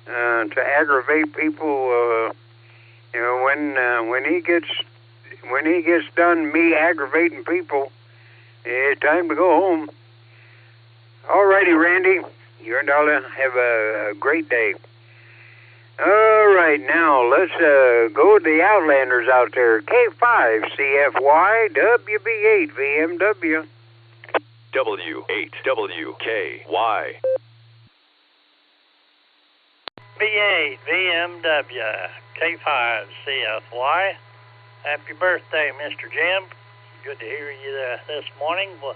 to aggravate people. You know, when he gets done me aggravating people, it's time to go home. All righty, Randy. You and I'll have a great day. All right, now let's go to the Outlanders out there. K5 CFY WB8 VMW. W8WKY. B8 VMW K5 CFY. Happy birthday, Mr. Jim. Good to hear you this morning. Well,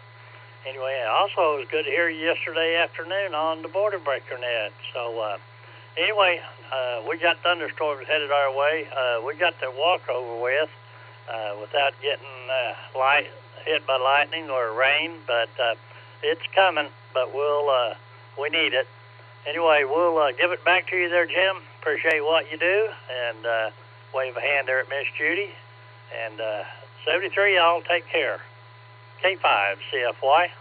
anyway, also it was good to hear you yesterday afternoon on the Barometer Net. So anyway, we got thunderstorms headed our way. We got to walk over with without getting hit by lightning or rain, but it's coming. But we need it. Anyway, we'll give it back to you there, Jim. Appreciate what you do, and wave a hand there at Miss Judy. And 73, y'all take care. K5 CFY.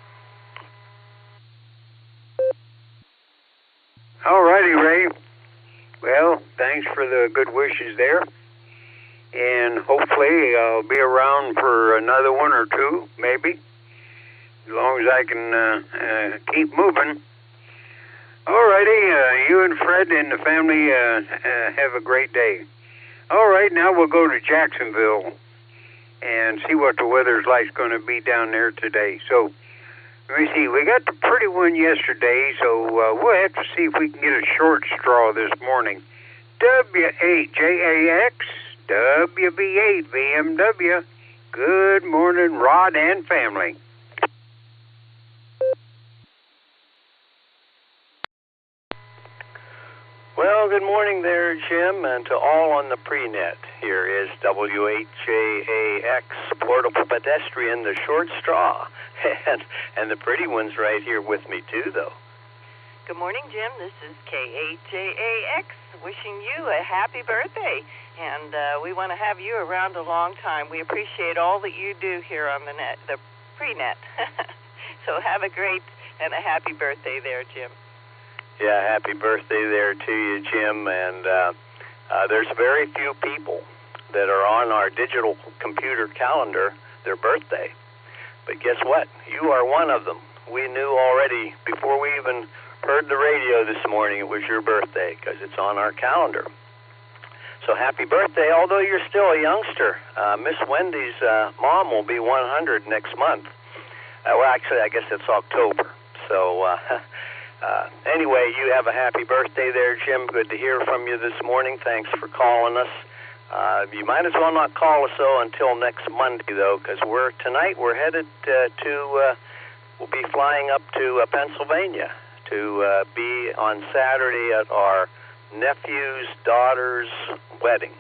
All righty, Ray. Well, thanks for the good wishes there. And hopefully I'll be around for another one or two, maybe, as long as I can keep moving. All righty, you and Fred and the family have a great day. All right, now we'll go to Jacksonville and see what the weather's like going to be down there today. So, let me see. We got the pretty one yesterday, so we'll have to see if we can get a short straw this morning. W8JAX, WB8 VMW. Good morning, Rod and family. Well, good morning there, Jim, and to all on the pre-net. Here is W8JAX, Portable Pedestrian, the short straw. And the pretty one's right here with me, too, though. Good morning, Jim. This is K8JAX, wishing you a happy birthday. And we want to have you around a long time. We appreciate all that you do here on the net, the pre-net. So have a great and a happy birthday there, Jim. Yeah, happy birthday there to you, Jim. And there's very few people that are on our digital computer calendar their birthday. But guess what? You are one of them. We knew already before we even heard the radio this morning it was your birthday because it's on our calendar. So happy birthday, although you're still a youngster. Miss Wendy's mom will be 100 next month. Well, actually, I guess it's October. So anyway, you have a happy birthday there, Jim. Good to hear from you this morning. Thanks for calling us. You might as well not call us, though, until next Monday, though, because tonight we're headed we'll be flying up to Pennsylvania to be on Saturday at our nephew's daughter's wedding.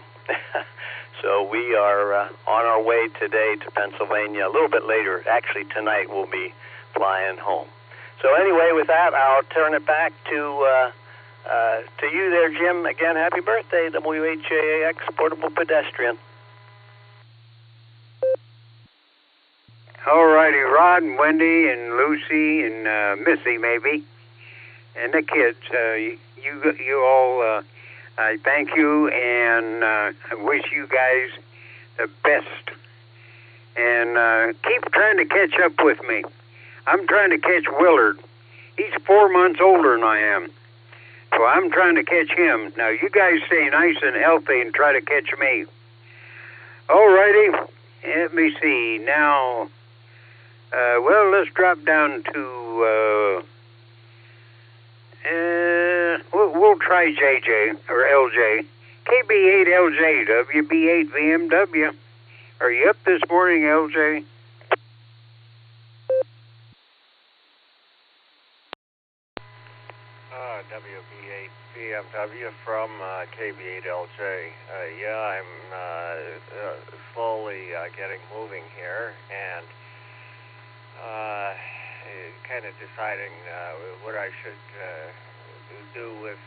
So we are on our way today to Pennsylvania. A little bit later, actually tonight, we'll be flying home. So anyway, with that, I'll turn it back to you there, Jim. Again, happy birthday, W8JAX Portable Pedestrian. All righty, Rod and Wendy and Lucy and Missy, maybe, and the kids. You all, I thank you, and I wish you guys the best. And keep trying to catch up with me. I'm trying to catch Willard. He's 4 months older than I am. So I'm trying to catch him. Now, you guys stay nice and healthy and try to catch me. All righty. Let me see. Now, well, let's drop down to, we'll try JJ, or LJ. KB8LJ, WB8 VMW. Are you up this morning, LJ? WB8 BMW from KB8LJ. Yeah, I'm slowly getting moving here and kind of deciding what I should do with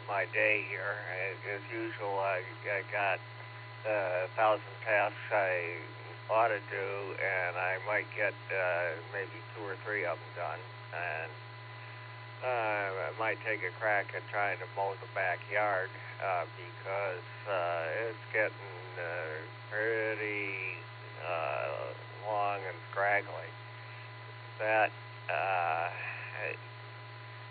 my day here. As usual, I got 1,000 tasks I ought to do, and I might get maybe 2 or 3 of them done. And I might take a crack at trying to mow the backyard because it's getting pretty long and scraggly.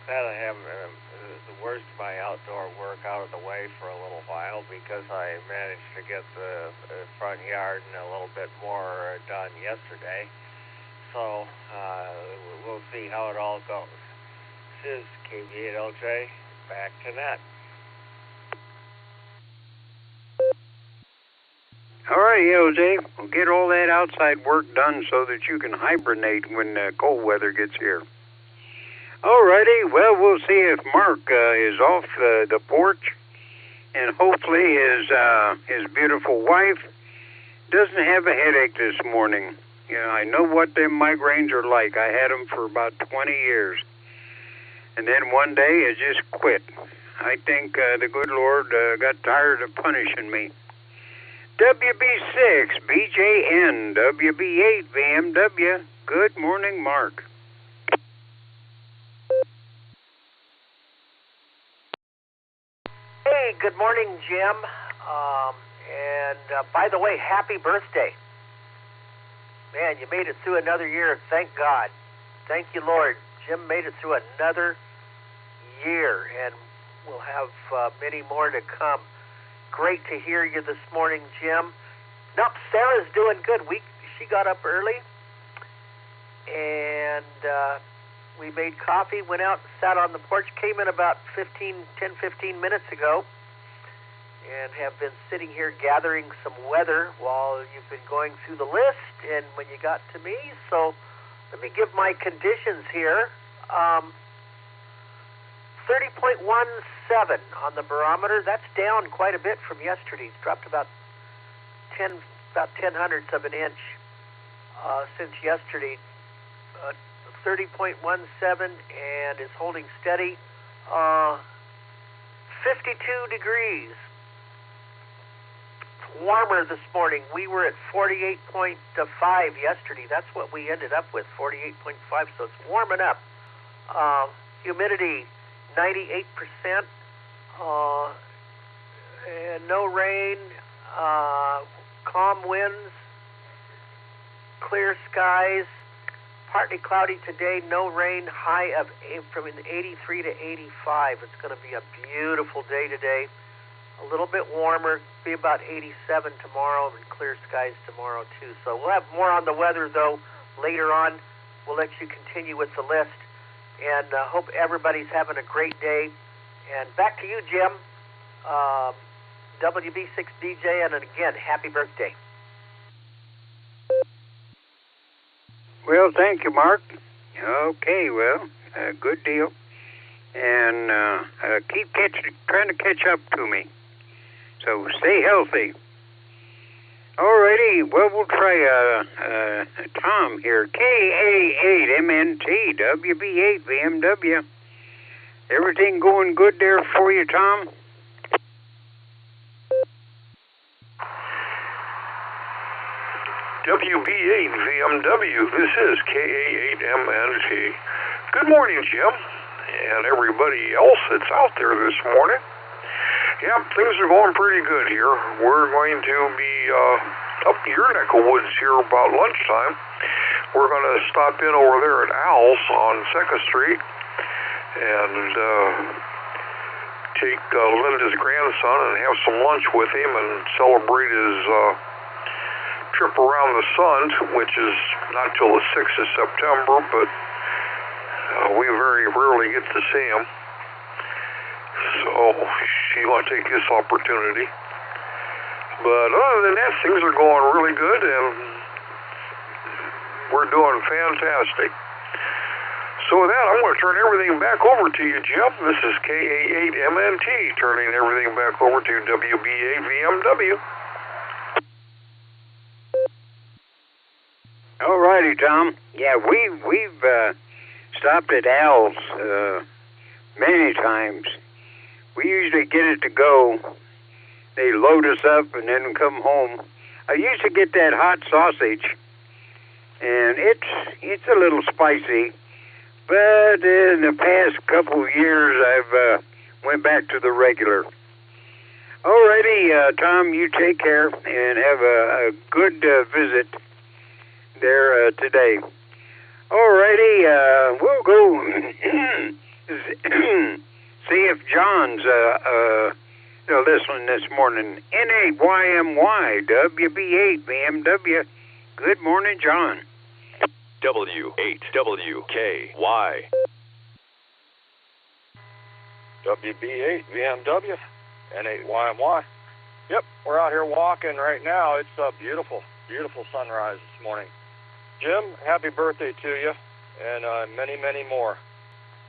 That'll have the worst of my outdoor work out of the way for a little while because I managed to get the front yard and a little bit more done yesterday. So we'll see how it all goes. This is KB8LJ, back to net. All right, LJ, we'll get all that outside work done so that you can hibernate when cold weather gets here. All righty, well, we'll see if Mark is off the porch, and hopefully his beautiful wife doesn't have a headache this morning. You know, I know what them migraines are like. I had them for about 20 years. And then one day it just quit. I think the good Lord got tired of punishing me. WB6, BJN, WB8, VMW. Good morning, Mark. Hey, good morning, Jim. By the way, happy birthday. Man, you made it through another year. Thank God. Thank you, Lord. Jim made it through another year, and we'll have many more to come. Great to hear you this morning, Jim. Nope, Sarah's doing good. She got up early, and we made coffee, went out and sat on the porch, came in about 10, 15 minutes ago, and have been sitting here gathering some weather while you've been going through the list, and when you got to me, so let me give my conditions here. 30.17 on the barometer. That's down quite a bit from yesterday. It's dropped about 10 hundredths of an inch since yesterday. 30.17 and is holding steady. 52 degrees. It's warmer this morning. We were at 48.5 yesterday. That's what we ended up with, 48.5. So it's warming up. Humidity 98%. And no rain. Calm winds. Clear skies. Partly cloudy today, no rain, high of from 83 to 85. It's going to be a beautiful day today. A little bit warmer, be about 87 tomorrow, and clear skies tomorrow too. So we'll have more on the weather, though, later on. We'll let you continue with the list. And hope everybody's having a great day. And back to you, Jim. WB6DJ, and again, happy birthday. Well, thank you, Mark. Okay, well, good deal. And keep trying to catch up to me. So stay healthy. Alrighty, well, we'll try Tom here. KA8MNT, WB8, VMW. Everything going good there for you, Tom? WB8 VMW, this is KA8MNT. Good morning, Jim, and everybody else that's out there this morning. Yeah, things are going pretty good here. We're going to be up your neck of woods here about lunchtime. We're going to stop in over there at Al's on 2nd Street and take Linda's grandson and have some lunch with him and celebrate his trip around the sun, which is not till the 6th of September, but we very rarely get to see him. So she want to take this opportunity. But other than that, things are going really good, and we're doing fantastic. So with that, I'm going to turn everything back over to you, Jim. This is KA8MNT, turning everything back over to WB8 VMW. All righty, Tom. Yeah, we've stopped at Al's many times. We usually get it to go. They load us up and then come home. I used to get that hot sausage, and it's a little spicy, But in the past couple of years, I've went back to the regular. Alrighty, Tom, you take care and have a good visit there today. Alrighty, we'll go see if John's listening this morning. N8YMY, WB8, BMW. Good morning, John. W8WKY. WB8 BMW, N8YMY. Yep, we're out here walking right now. It's a beautiful, beautiful sunrise this morning. Jim, happy birthday to you, and many, many more.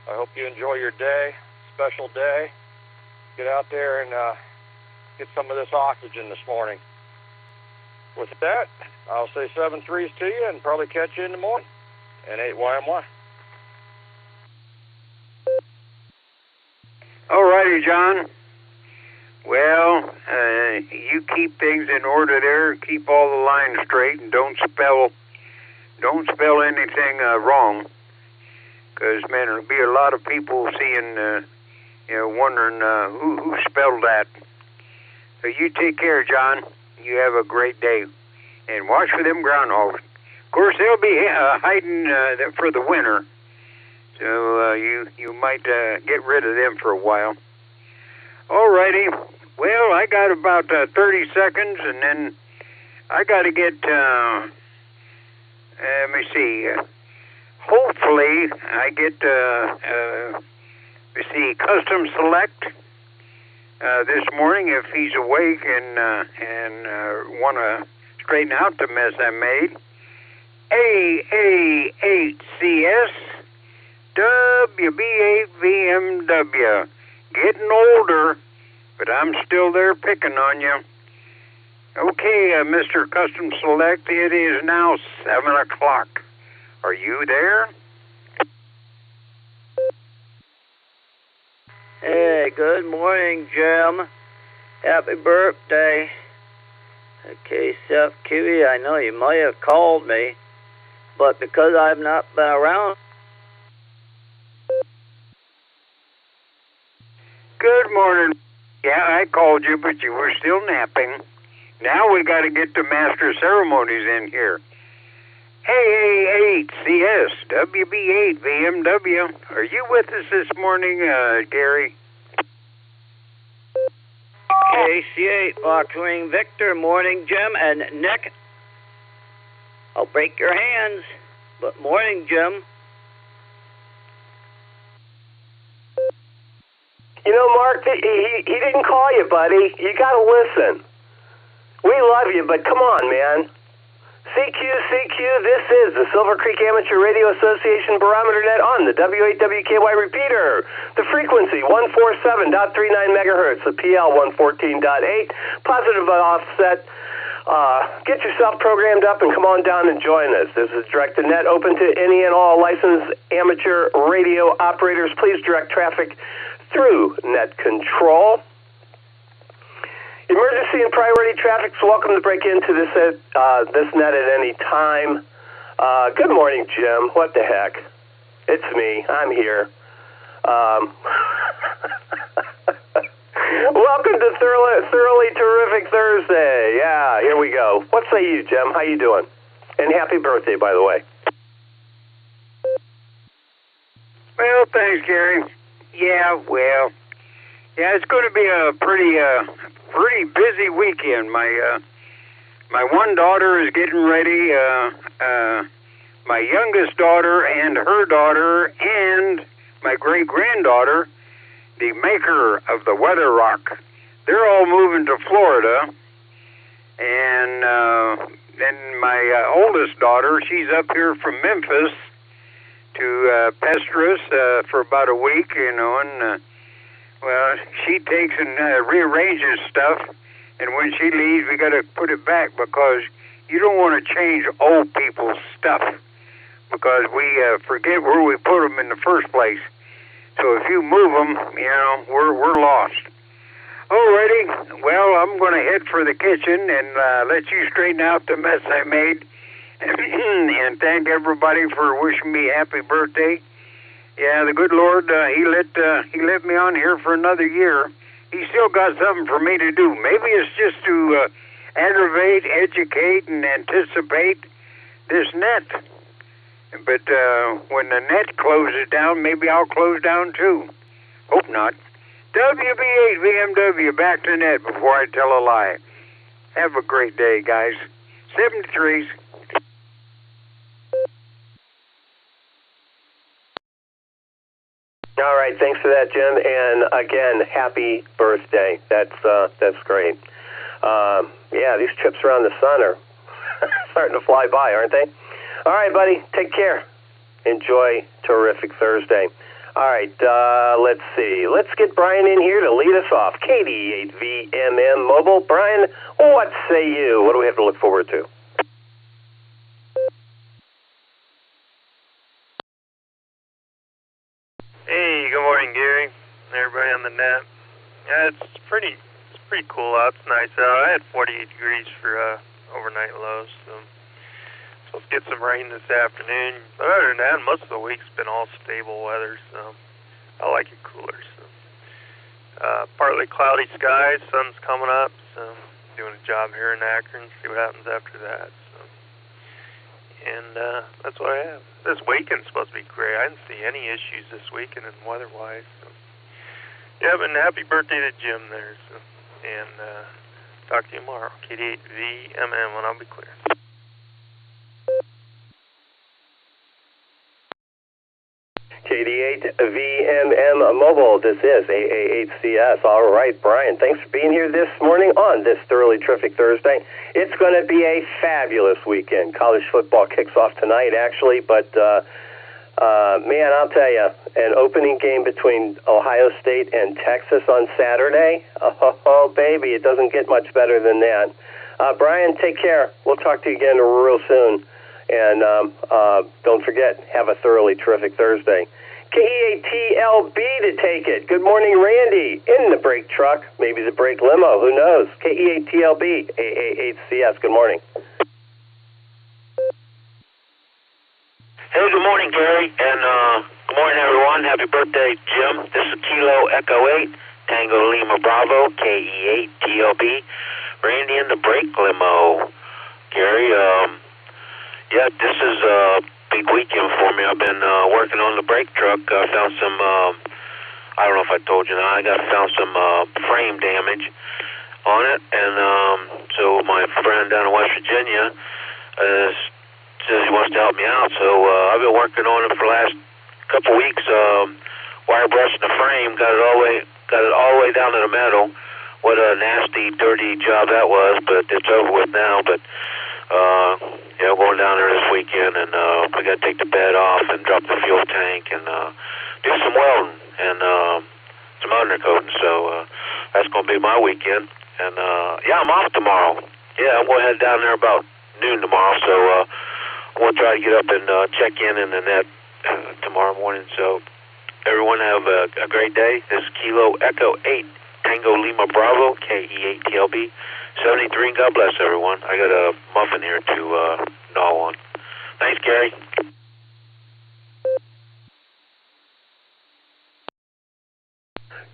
I hope you enjoy your day, special day. Get out there and get some of this oxygen this morning. With that, I'll say 7 threes to you and probably catch you in the morning. N8YMY. All righty, John. Well, you keep things in order there. Keep all the lines straight, and don't spell anything wrong. Because man, there'll be a lot of people seeing, wondering who spelled that. So you take care, John. You have a great day, and watch for them groundhogs. Of course, they'll be hiding for the winter, so you might get rid of them for a while. Alrighty. Well, I got about 30 seconds, and then I got to get. Let me see. Hopefully, I get. Let's see, Custom Select. This morning, if he's awake and want to straighten out the mess I made. AA8CS WB8 BMW. Getting older, but I'm still there picking on you. Okay, Mr. Custom Select, it is now 7 o'clock. Are you there? Hey, good morning, Jim. Happy birthday. Okay, Seth Kiwi, I know you might have called me, but because I've not been around. Good morning. Yeah, I called you, but you were still napping. Now we got to get the master ceremonies in here. AA8CS WB8 BMW. Are you with us this morning, Gary? AC8 Foxwing Victor, morning, Jim, and Nick. I'll break your hands, but morning, Jim. You know, Mark, he didn't call you, buddy. You got to listen. We love you, but come on, man. CQ, this is the Silvercreek Amateur Radio Association Barometer Net on the W8WKY repeater. The frequency, 147.39 megahertz, the PL 114.8, positive offset. Get yourself programmed up and come on down and join us. This is direct-to-net, open to any and all licensed amateur radio operators. Please direct traffic through net control. Emergency and priority traffic's welcome to break into this net at any time. Good morning, Jim. What the heck? It's me. I'm here. Welcome to Thoroughly Terrific Thursday. Yeah, here we go. What say you, Jim? How you doing? And happy birthday, by the way. Well, thanks, Gary. Yeah, it's going to be a pretty busy weekend. My one daughter is getting ready. My youngest daughter and her daughter and my great-granddaughter, the maker of the Weather Rock, they're all moving to Florida. And then my oldest daughter, she's up here from Memphis to pester us for about a week, and well, she takes and rearranges stuff, and when she leaves, we got to put it back because you don't want to change old people's stuff because we forget where we put them in the first place. So if you move them, we're lost. Alrighty, well, I'm going to head for the kitchen and let you straighten out the mess I made, and thank everybody for wishing me happy birthday. Yeah, the good Lord, he let me on here for another year. He still got something for me to do. Maybe it's just to aggravate, educate, and anticipate this net. But when the net closes down, maybe I'll close down too. Hope not. WB8 VMW, back to net before I tell a lie. Have a great day, guys. 73s. All right, thanks for that, Jim. And again, happy birthday. That's great. Yeah, these trips around the sun are starting to fly by, aren't they? All right, buddy, take care. Enjoy terrific Thursday. All right, let's see. Let's get Brian in here to lead us off. KD8VMM Mobile. Brian, what say you? What do we have to look forward to? Hey, good morning, Gary. Everybody on the net. Yeah, it's pretty cool out. It's nice out. I had 48 degrees for overnight lows, so let's get some rain this afternoon. But other than that, most of the week's been all stable weather, so I like it cooler. So partly cloudy skies, sun's coming up, so doing a job here in Akron. See what happens after that. So, and that's what I have. This weekend's supposed to be great. I didn't see any issues this weekend and weather-wise. So. Yeah, and happy birthday to Jim there. So. And talk to you tomorrow. KD8VMM when I'll be clear. KD8VMM Mobile. This is AAHCS. All right, Brian, thanks for being here this morning on this thoroughly terrific Thursday. It's going to be a fabulous weekend. College football kicks off tonight, actually, but man, I'll tell you, an opening game between Ohio State and Texas on Saturday. Oh, baby, it doesn't get much better than that. Brian, take care. We'll talk to you again real soon. And don't forget, have a thoroughly terrific Thursday. KEATLB to take it. Good morning, Randy. In the brake truck, maybe the brake limo, who knows? KEATLB, AAHCS. Good morning. Hey, good morning, Gary, and good morning, everyone. Happy birthday, Jim. This is Kilo Echo 8, Tango Lima Bravo, KE8TLB. Randy in the brake limo. Gary, yeah, this is a big weekend for me. I've been working on the brake truck. I found some, I don't know if I told you now, found some frame damage on it, and so my friend down in West Virginia says he wants to help me out, so I've been working on it for the last couple weeks, wire brushing the frame, got it all the way down to the metal. What a nasty, dirty job that was, but it's over with now. But yeah, I'm going down there this weekend, and I got to take the bed off and drop the fuel tank and do some welding and some undercoating. So that's going to be my weekend. And yeah, I'm off tomorrow. Yeah, I'm going to head down there about noon tomorrow. So I'm going to try to get up and check in the net tomorrow morning. So everyone have a great day. This is Kilo Echo 8, Tango Lima Bravo, KE8TLB, 73. God bless everyone. I got a muffin here to gnaw on. Thanks, Gary.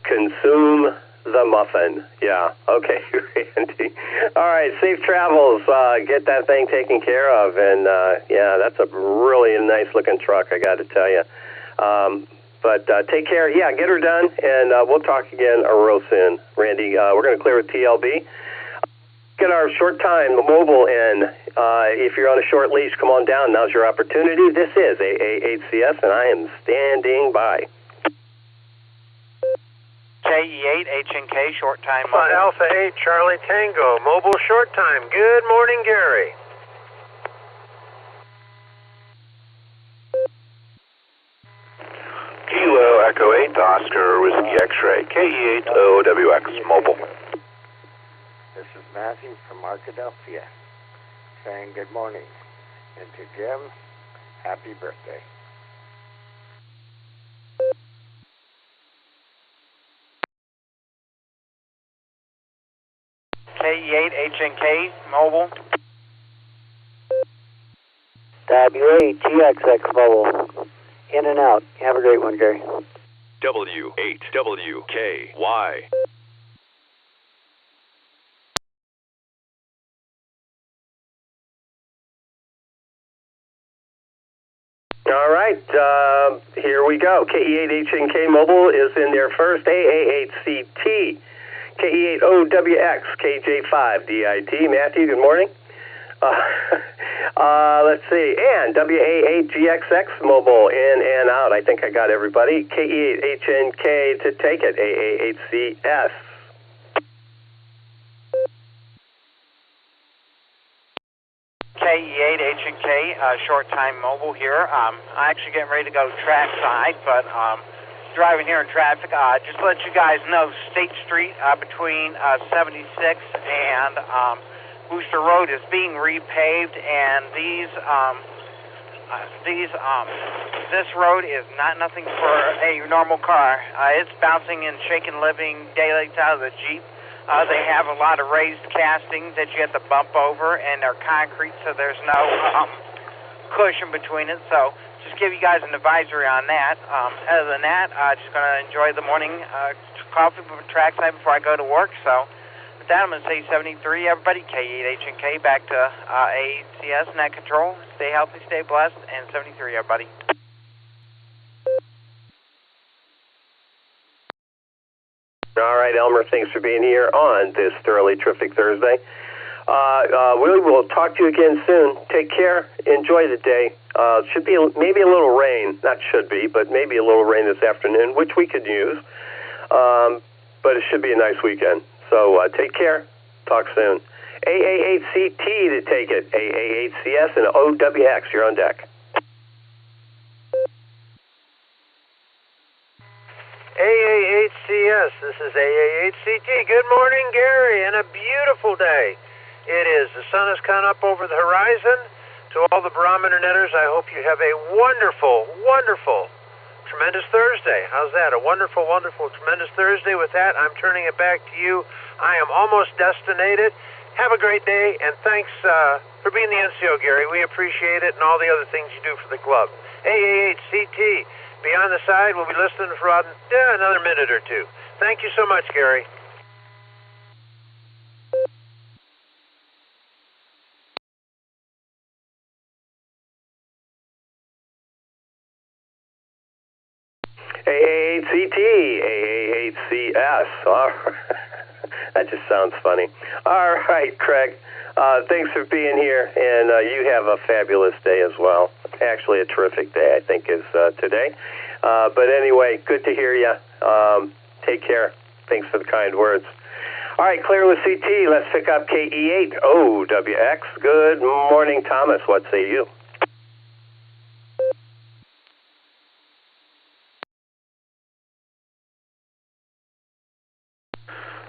Consume the muffin. Yeah. Okay, Randy. All right. Safe travels. Get that thing taken care of. And yeah, that's a really nice looking truck, I got to tell you. But take care. Yeah, get her done, and we'll talk again real soon. Randy, we're going to clear with TLB. Get our short time mobile in. If you're on a short leash, come on down. Now's your opportunity. This is AAHCS, and I am standing by. KE8 H&K short time mobile. Alpha 8 Charlie Tango mobile short time. Good morning, Gary. Kilo Echo 8 Oscar Whiskey X-Ray, KE8OWX mobile. This is Matthew from Arkadelphia saying good morning. And to Jim, happy birthday. KE8 H&K mobile. W8 GXX mobile. In and out. Have a great one, Gary. W8WKY. All right, here we go. KE8HNK Mobile is in their first AA8CT. KE8OWX KJ5DIT. Matthew, good morning. Let's see. And WA8GXX Mobile in and out. I think I got everybody. KE8HNK to take it. AA8CS. KE8HNK, short time mobile here. I'm actually getting ready to go trackside, but driving here in traffic. Just to let you guys know, State Street between 76 and Booster Road is being repaved, and this road is nothing for a normal car. It's bouncing and shaking living daylights out of the Jeep. They have a lot of raised castings that you have to bump over, and they're concrete, so there's no cushion between it. So just give you guys an advisory on that. Other than that, just going to enjoy the morning coffee trackside before I go to work. So with that, I'm going to say 73, everybody. K8HNK back to ACS Net Control. Stay healthy, stay blessed, and 73, everybody. All right, Elmer, thanks for being here on this thoroughly terrific Thursday. We will talk to you again soon. Take care. Enjoy the day. Should be maybe a little rain. Not should be, but maybe a little rain this afternoon, which we could use. But it should be a nice weekend. So take care. Talk soon. AA8CT to take it. AA8CS and OWX. You're on deck. AA8CS, this is AA8CT. Good morning, Gary, and a beautiful day. It is. The sun has come up over the horizon. To all the Barometer Netters, I hope you have a wonderful, wonderful, tremendous Thursday. How's that? A wonderful, wonderful, tremendous Thursday. With that, I'm turning it back to you. I am almost destinated. Have a great day, and thanks for being the NCO, Gary. We appreciate it and all the other things you do for the club. AA8CT. Beyond the side, we'll be listening for another minute or two. Thank you so much, Gary. AA8CT, AA8CS. That just sounds funny. All right, Craig. Thanks for being here, and you have a fabulous day as well. Actually, a terrific day, I think, is today. But anyway, good to hear you. Take care. Thanks for the kind words. All right, clear with CT. Let's pick up KE8OWX. Good morning, Thomas. What say you?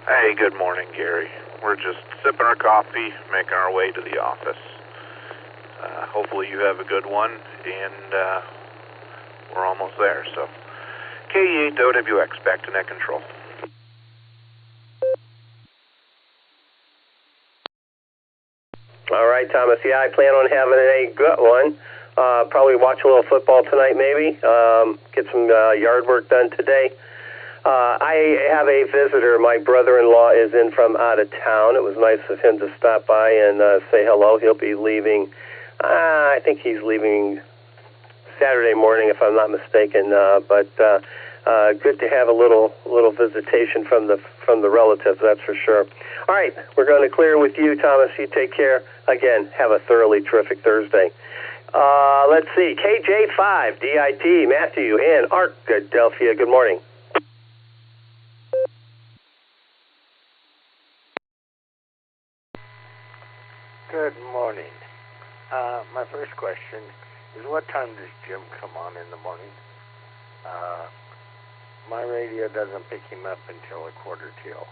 Hey, good morning, Gary. We're just sipping our coffee, making our way to the office. Hopefully you have a good one, and we're almost there. So, KE8OWX, back to net control. All right, Thomas. Yeah, I plan on having a good one. Probably watch a little football tonight, maybe. Get some yard work done today. I have a visitor. My brother-in-law is in from out of town. It was nice of him to stop by and say hello. He'll be leaving. I think he's leaving Saturday morning, if I'm not mistaken. But good to have a little visitation from the relatives. That's for sure. All right, we're going to clear with you, Thomas. You take care. Again, have a thoroughly terrific Thursday. Let's see. KJ5 DIT Matthew in Arkadelphia. Good morning. Good morning. My first question is, what time does Jim come on in the morning? My radio doesn't pick him up until 1:45.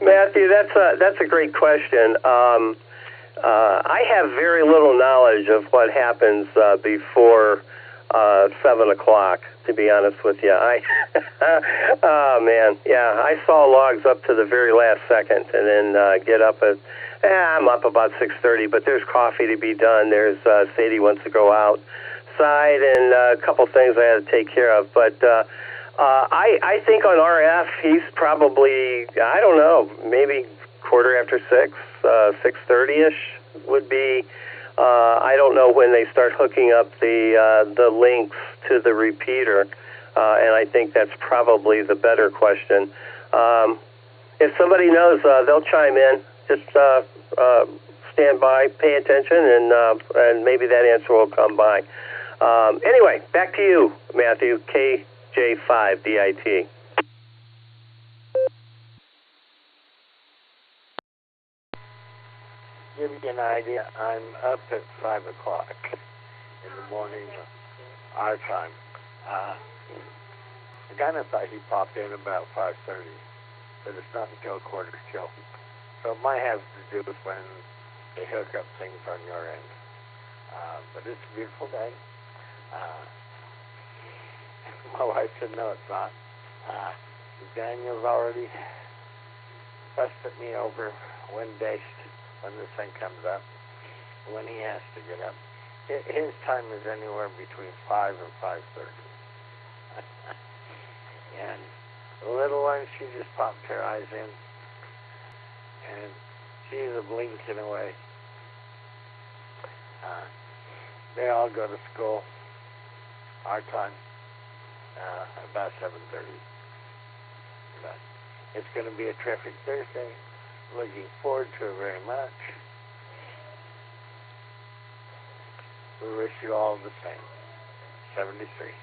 Matthew, that's a great question. I have very little knowledge of what happens before 7 o'clock, to be honest with you. Oh, man, yeah, I saw logs up to the very last second, and then get up at, I'm up about 6:30, but there's coffee to be done. There's Sadie wants to go outside, and a couple things I had to take care of, but I think on RF, he's probably, I don't know, maybe quarter after 6, 6:30-ish would be. I don't know when they start hooking up the links to the repeater, and I think that's probably the better question. If somebody knows, they'll chime in. Just stand by, pay attention, and maybe that answer will come by. Anyway, back to you, Matthew, KJ5DIT. Give you an idea, I'm up at 5 o'clock in the morning, our time. I kind of thought he popped in about 5:30, but it's not until 1:45. So it might have to do with when they hook up things on your end. But it's a beautiful day. My wife said, no, it's not. Daniel's already fussed at me over when this thing comes up, when he has to get up. His time is anywhere between 5 and 5:30. And the little one, she just popped her eyes in, and she's a blinking away. They all go to school, our time, about 7:30. But it's going to be a terrific Thursday. Looking forward to it very much. We wish you all the same. 73.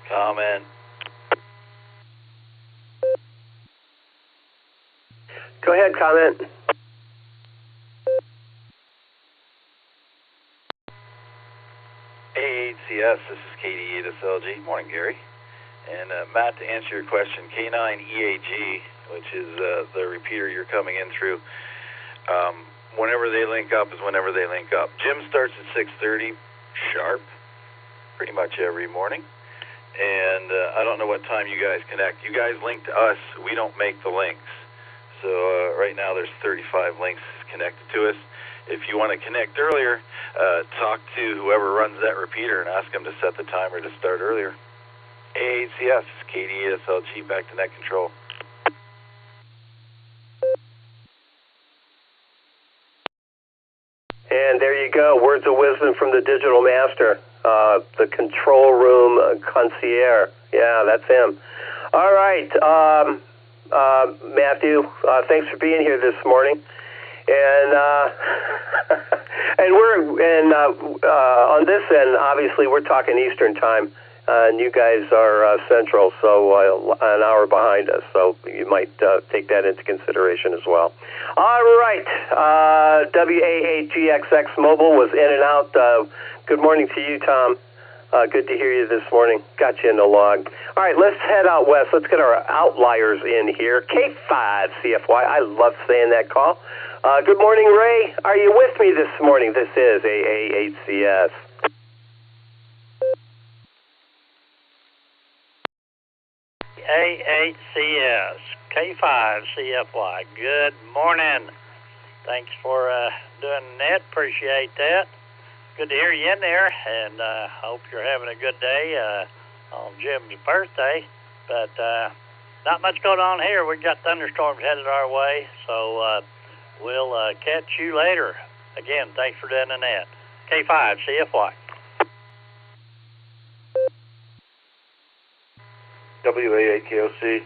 Comment. Go ahead, comment. AHCS, this is KD8SLG. Morning, Gary. And Matt, to answer your question, K9EAG, which is the repeater you're coming in through, whenever they link up is whenever they link up. Jim starts at 6:30 sharp, pretty much every morning. And I don't know what time you guys connect. You guys link to us. We don't make the links. So right now there's 35 links connected to us. If you want to connect earlier, talk to whoever runs that repeater and ask them to set the timer to start earlier. AHCS, KD8SLG, back to net control. And there you go, words of wisdom from the digital master, the control room concierge. Yeah, that's him. All right, Matthew, thanks for being here this morning. And on this end, obviously, we're talking Eastern time. And you guys are Central, so an hour behind us, so you might take that into consideration as well. All right, WA8GXX Mobile was in and out. Good morning to you, Tom. Good to hear you this morning. Got you in the log. All right, let's head out west. Let's get our outliers in here. K5CFY, I love saying that call. Good morning, Ray. Are you with me this morning? This is AAHCS. AHCS, K5CFY. Good morning. Thanks for doing that. Appreciate that. Good to hear you in there, and hope you're having a good day on Jim's birthday. But not much going on here. We've got thunderstorms headed our way, so we'll catch you later. Again, thanks for doing that. K5CFY. WA8KOC.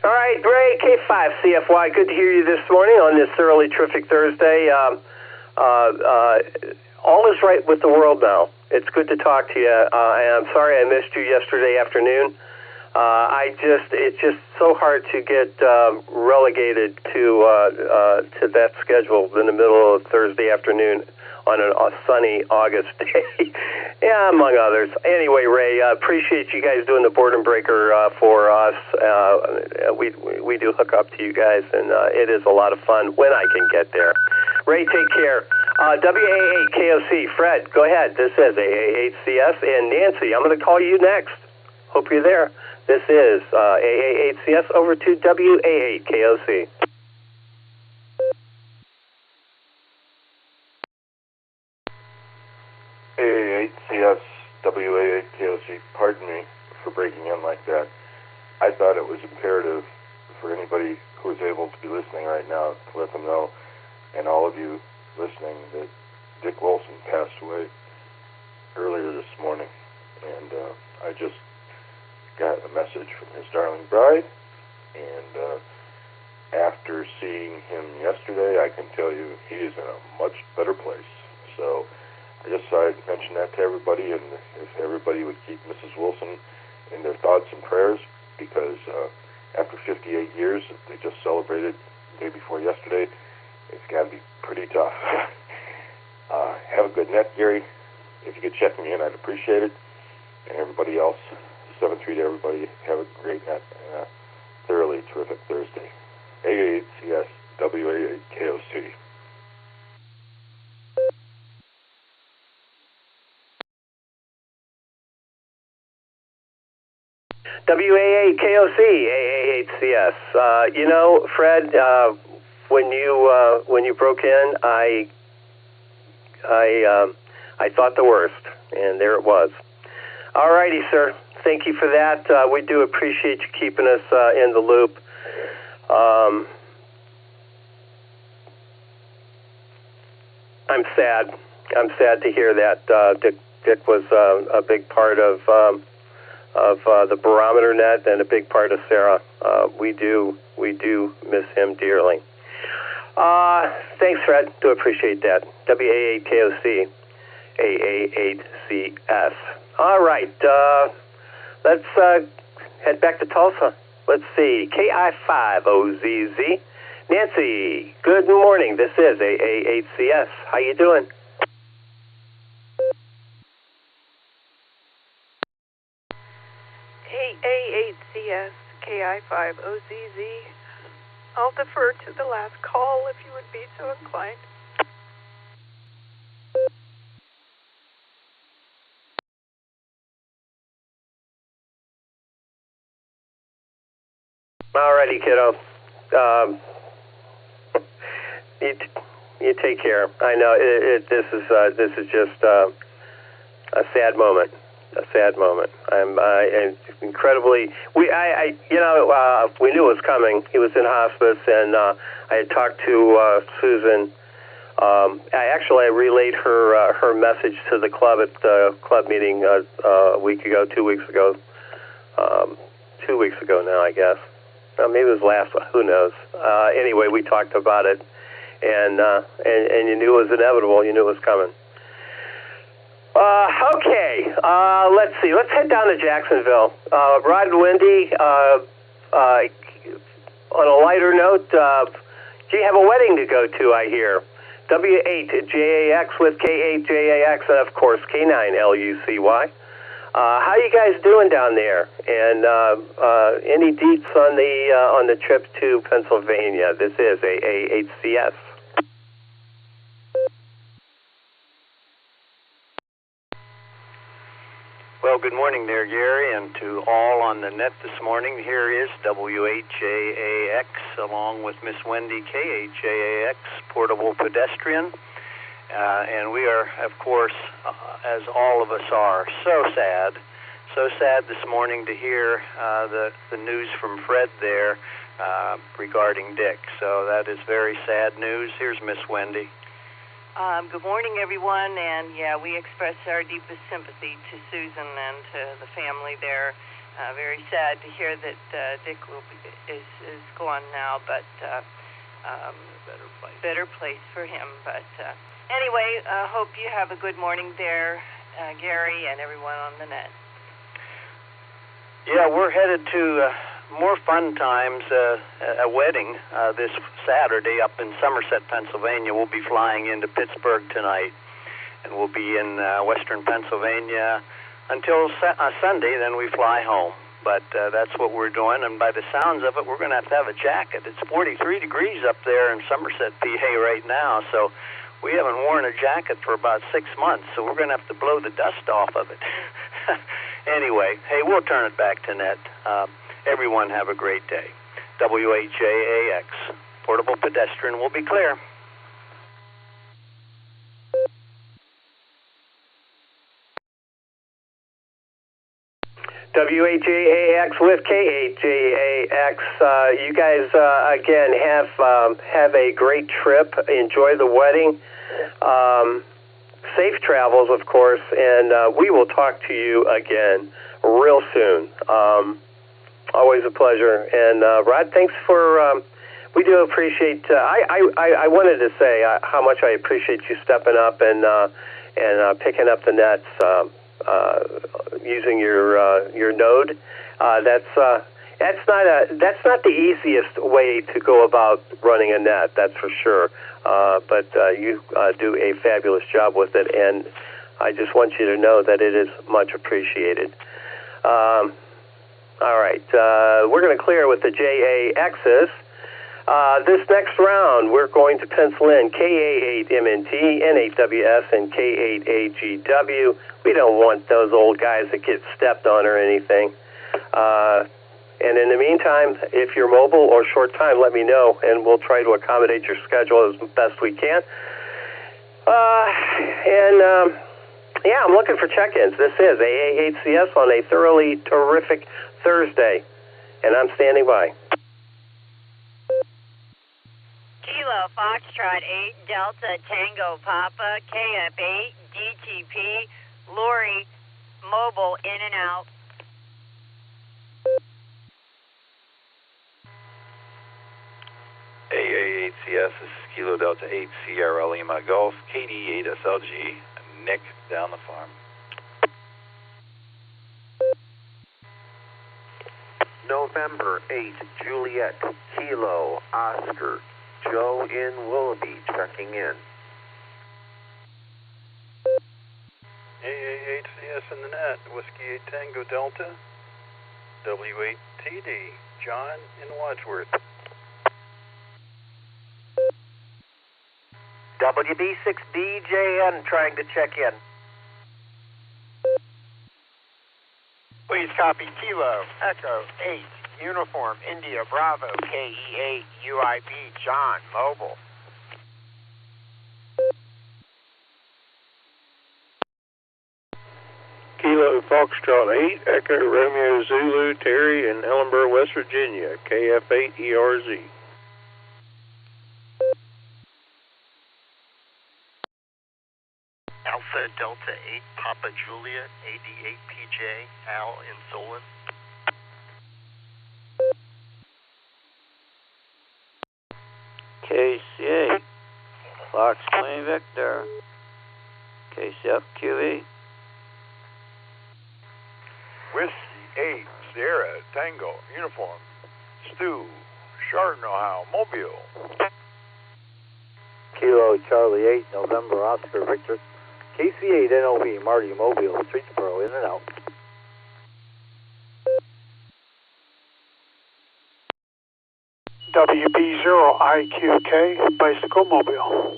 All right, Ray, K5CFY, good to hear you this morning on this early terrific Thursday. All is right with the world now. It's good to talk to you. And I'm sorry I missed you yesterday afternoon. It's just so hard to get relegated to that schedule in the middle of Thursday afternoon on a sunny August day. Yeah, among others. Anyway, Ray, appreciate you guys doing the Boredom Breaker for us. We do hook up to you guys, and it is a lot of fun when I can get there. Ray, take care. WA8KOC, Fred, go ahead. This is AA8CS, and Nancy, I'm going to call you next. Hope you're there. This is AA8CS over to WA8KOC. AA8CS, WA8KOC, pardon me for breaking in like that. I thought it was imperative for anybody who is able to be listening right now to let them know, and all of you listening, that Dick Wilson passed away earlier this morning. And I just got a message from his darling bride, and after seeing him yesterday, I can tell you he is in a much better place. So I just thought I'd mention that to everybody, and if everybody would keep Mrs. Wilson in their thoughts and prayers, because after 58 years that they just celebrated the day before yesterday, it's got to be pretty tough. Have a good net, Gary. If you could check me in, I'd appreciate it. And everybody else, 7-3 to everybody, have a great net and a thoroughly terrific Thursday. AA8CS, WA8KOC. WA8KOC, AA8CS. You know, Fred, when you broke in, I thought the worst, and there it was. All righty, sir. Thank you for that. We do appreciate you keeping us in the loop. I'm sad. I'm sad to hear that. Dick was a big part of the Barometer Net and a big part of Sarah. We do miss him dearly. Thanks, Fred. Do appreciate that. WA8KOC, AA8CS. All right. Let's head back to Tulsa. Let's see. KI5OZZ. Nancy, good morning. This is AA8CS. How you doing? AA8CS, KI5OZZ. I'll defer to the last call if you would be so inclined. Alrighty, kiddo. You take care. I know this is just a sad moment. A sad moment. I'm incredibly. We knew it was coming. He was in hospice, and I had talked to Susan. I relayed her message to the club at the club meeting a week ago, 2 weeks ago. 2 weeks ago now, I guess. Maybe it was last. Who knows? Anyway, we talked about it, and you knew it was inevitable. You knew it was coming. Okay, let's see. Let's head down to Jacksonville. Rod and Wendy, on a lighter note, you have a wedding to go to, I hear. W8JAX with K8JAX, and of course K9LUCY. How you guys doing down there? And any deets on the trip to Pennsylvania? This is AA8CS. Well, good morning there, Gary, and to all on the net this morning. Here is W8JAX along with Miss Wendy, K8JAX, Portable Pedestrian. And we are, of course, as all of us are, so sad this morning to hear the news from Fred there regarding Dick. So that is very sad news. Here's Miss Wendy. Good morning, everyone, and we express our deepest sympathy to Susan and to the family there. Very sad to hear that Dick is gone now, but better place for him. But anyway, hope you have a good morning there, Gary, and everyone on the net. Yeah, we're headed to more fun times, a wedding this Saturday up in Somerset, Pennsylvania. We'll be flying into Pittsburgh tonight. and we'll be in western Pennsylvania until Sunday. Then we fly home. But that's what we're doing, and by the sounds of it, we're going to have a jacket. It's 43 degrees up there in Somerset, PA right now, so we haven't worn a jacket for about 6 months, so we're going to have to blow the dust off of it. Anyway, hey, we'll turn it back to Net. Everyone have a great day. WHAAX, portable pedestrian will be clear. WHAAX with KHAAX. You guys, again, have a great trip. Enjoy the wedding. Safe travels, of course, and we will talk to you again real soon. Always a pleasure. And, Rod, thanks for... we do appreciate... I wanted to say how much I appreciate you stepping up and picking up the nets. Using your node, that's not the easiest way to go about running a net, that's for sure. But you do a fabulous job with it, and I just want you to know that it is much appreciated. All right, we're going to clear with the JAXs. This next round, we're going to pencil in KA8MNT, N8WS, and K8AGW. We don't want those old guys that get stepped on or anything. And in the meantime, if you're mobile or short time, let me know, and we'll try to accommodate your schedule as best we can. Yeah, I'm looking for check-ins. This is AA8CS on a thoroughly terrific Thursday, and I'm standing by. Kilo Foxtrot 8 Delta Tango Papa KF8 DTP Lori Mobile in and out. AA8CS, this is Kilo Delta 8 Sierra Lima Golf KD8 SLG Nick down the farm. November 8 Juliet Kilo Oscar Joe in Willoughby checking in. AA8CS in the net, Whiskey 8 Tango Delta, W8TD, John in Wadsworth. WB6BJN trying to check in. Please copy Kilo Echo 8 Uniform India Bravo KE8 UIB John Mobile. Kilo Foxtrot 8 Echo Romeo Zulu Terry in Ellenboro, West Virginia, KF8 ERZ. Alpha Delta 8 Papa Juliet AD8 PJ Al in Solon. KCA Fox Queen Victor KCF QE Whiskey 8 Sierra Tango Uniform Stu Chardon, Ohio Mobile. Kilo Charlie 8 November Oscar Victor KC8 NOV Marty Mobile Streetsboro in and out. WB0IQK Bicycle Mobile.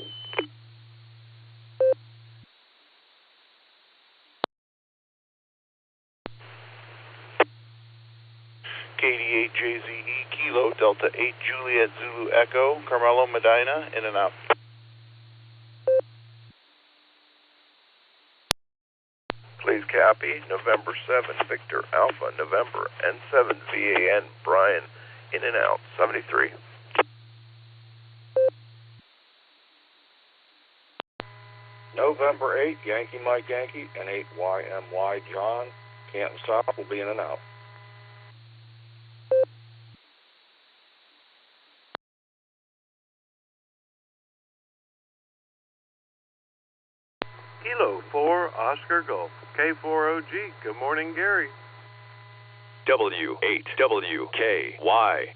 KD8JZE Kilo Delta 8 Juliet Zulu Echo Carmelo Medina in and out. Please copy November 7 Victor Alpha November N7 VAN Brian in and out 73. November 8 Yankee Mike Yankee and 8 YMY John Canton South will be in and out. Kilo 4 Oscar Golf K4OG. Good morning, Gary. W8WKY.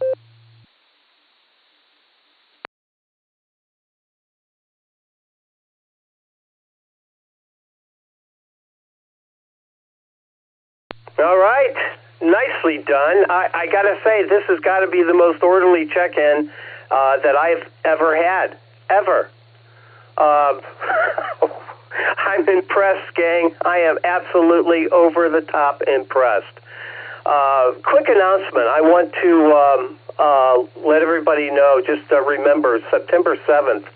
All right. Nicely done. I got to say, this has got to be the most orderly check-in that I've ever had. Ever. I'm impressed, gang. I am absolutely over the top impressed. Quick announcement. I want to let everybody know, just remember, September 7th